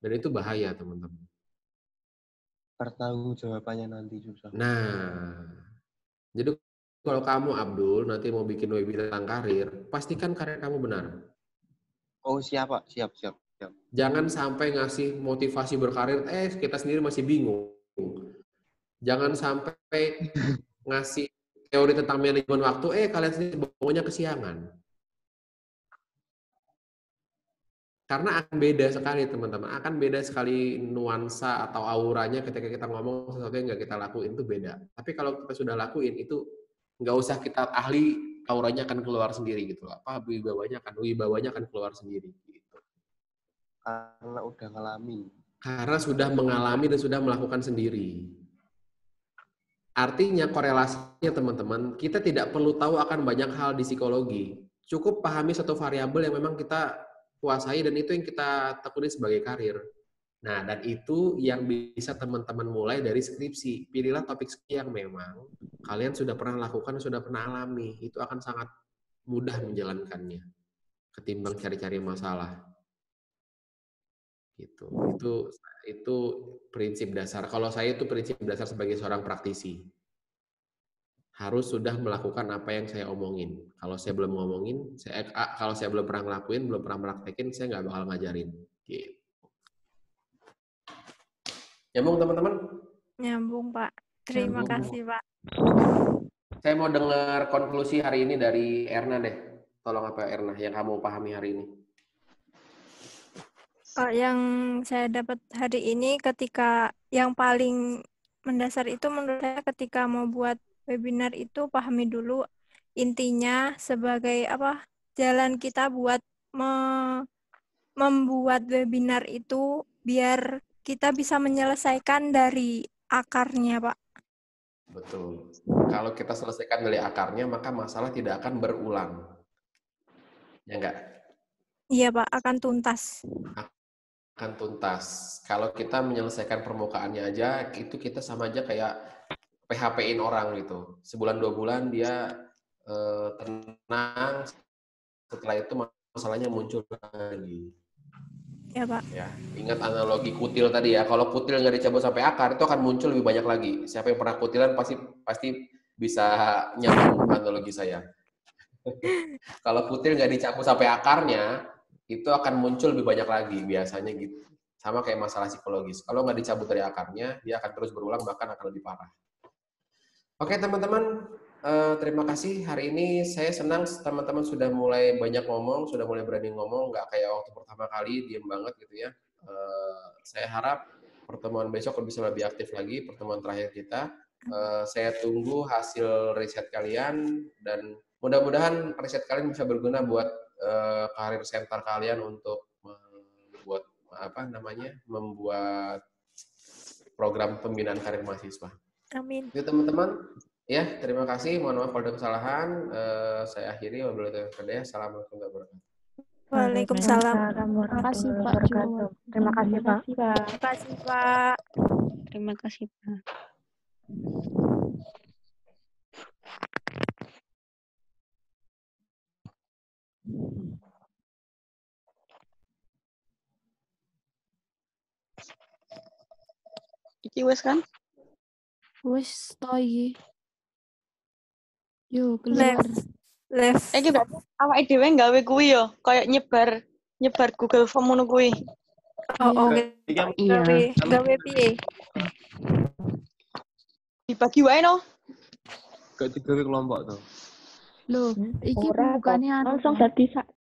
Dan itu bahaya, teman-teman. Pertanggung jawabannya nanti susah. Nah, jadi kalau kamu Abdul nanti mau bikin webinar tentang karir, pastikan karir kamu benar. Oh, siap, Pak. Siap. Jangan sampai ngasih motivasi berkarir, kita sendiri masih bingung. Jangan sampai ngasih teori tentang manajemen waktu, kalian sendiri bangunnya kesiangan. Karena akan beda sekali, teman-teman. Akan beda sekali nuansa atau auranya ketika kita ngomong sesuatu yang nggak kita lakuin, itu beda. Tapi kalau kita sudah lakuin, itu nggak usah kita ahli, auranya akan keluar sendiri gitu. Wibawanya akan keluar sendiri. Gitu. Karena udah ngalamin. Karena sudah mengalami dan sudah melakukan sendiri. Artinya korelasinya teman-teman, kita tidak perlu tahu akan banyak hal di psikologi. Cukup pahami satu variabel yang memang kita kuasai dan itu yang kita tekuni sebagai karir. Nah, dan itu yang bisa teman-teman mulai dari skripsi. Pilihlah topik yang memang kalian sudah pernah lakukan, sudah pernah alami. Itu akan sangat mudah menjalankannya ketimbang cari-cari masalah. Gitu. Itu prinsip dasar. Kalau saya itu prinsip dasar sebagai seorang praktisi. harus sudah melakukan apa yang saya omongin. Kalau saya belum ngomongin, kalau saya belum pernah ngelakuin, belum pernah praktekin, saya nggak bakal ngajarin. Gitu. Nyambung teman-teman? Nyambung, Pak. Terima Nyambung. kasih, Pak. Saya mau dengar konklusi hari ini dari Erna deh. Tolong apa Erna yang kamu pahami hari ini? Yang saya dapat hari ini ketika yang paling mendasar itu menurut saya ketika mau buat webinar itu pahami dulu intinya sebagai apa jalan kita buat membuat webinar itu biar kita bisa menyelesaikan dari akarnya, Pak. Betul. Kalau kita selesaikan dari akarnya, maka masalah tidak akan berulang. Ya enggak? Iya, Pak, akan tuntas. Akan tuntas. Kalau kita menyelesaikan permukaannya aja, itu kita sama aja kayak PHP-in orang gitu. Sebulan 2 bulan dia tenang, setelah itu masalahnya muncul lagi. Ya, Pak. Ya, ingat analogi kutil tadi ya. Kalau kutil nggak dicabut sampai akar, itu akan muncul lebih banyak lagi. Siapa yang pernah kutilan pasti bisa nyambung analogi saya. Kalau kutil nggak dicabut sampai akarnya, itu akan muncul lebih banyak lagi biasanya gitu. Sama kayak masalah psikologis. Kalau nggak dicabut dari akarnya, dia akan terus berulang bahkan akan lebih parah. Oke teman-teman, terima kasih. Hari ini saya senang teman-teman sudah mulai banyak ngomong, sudah mulai berani ngomong, nggak kayak waktu pertama kali diem banget gitu ya. Saya harap pertemuan besok bisa lebih aktif lagi, pertemuan terakhir kita. Saya tunggu hasil riset kalian dan mudah-mudahan riset kalian bisa berguna buat karir center kalian untuk membuat program pembinaan karir mahasiswa. Amin. Itu teman-teman. Ya, terima kasih. Mohon maaf kalau ada kesalahan. Saya akhiri. Assalamualaikum warahmatullahi wabarakatuh. Waalaikumsalam. Terima kasih, Pak. Terima kasih, Pak. Terima kasih, Pak. Terima kasih, Pak. Iki wes kan? Wis to iki. Yo, keluar. Left. Iki berarti awake dhewe gawe kuwi yo, kayak nyebar Google Form ngono kuwi. Oh, Iya. gawe piye? Dibagi wae no. Gak digawe kelompok tuh. Loh, iki Ora, bukannya langsung jadi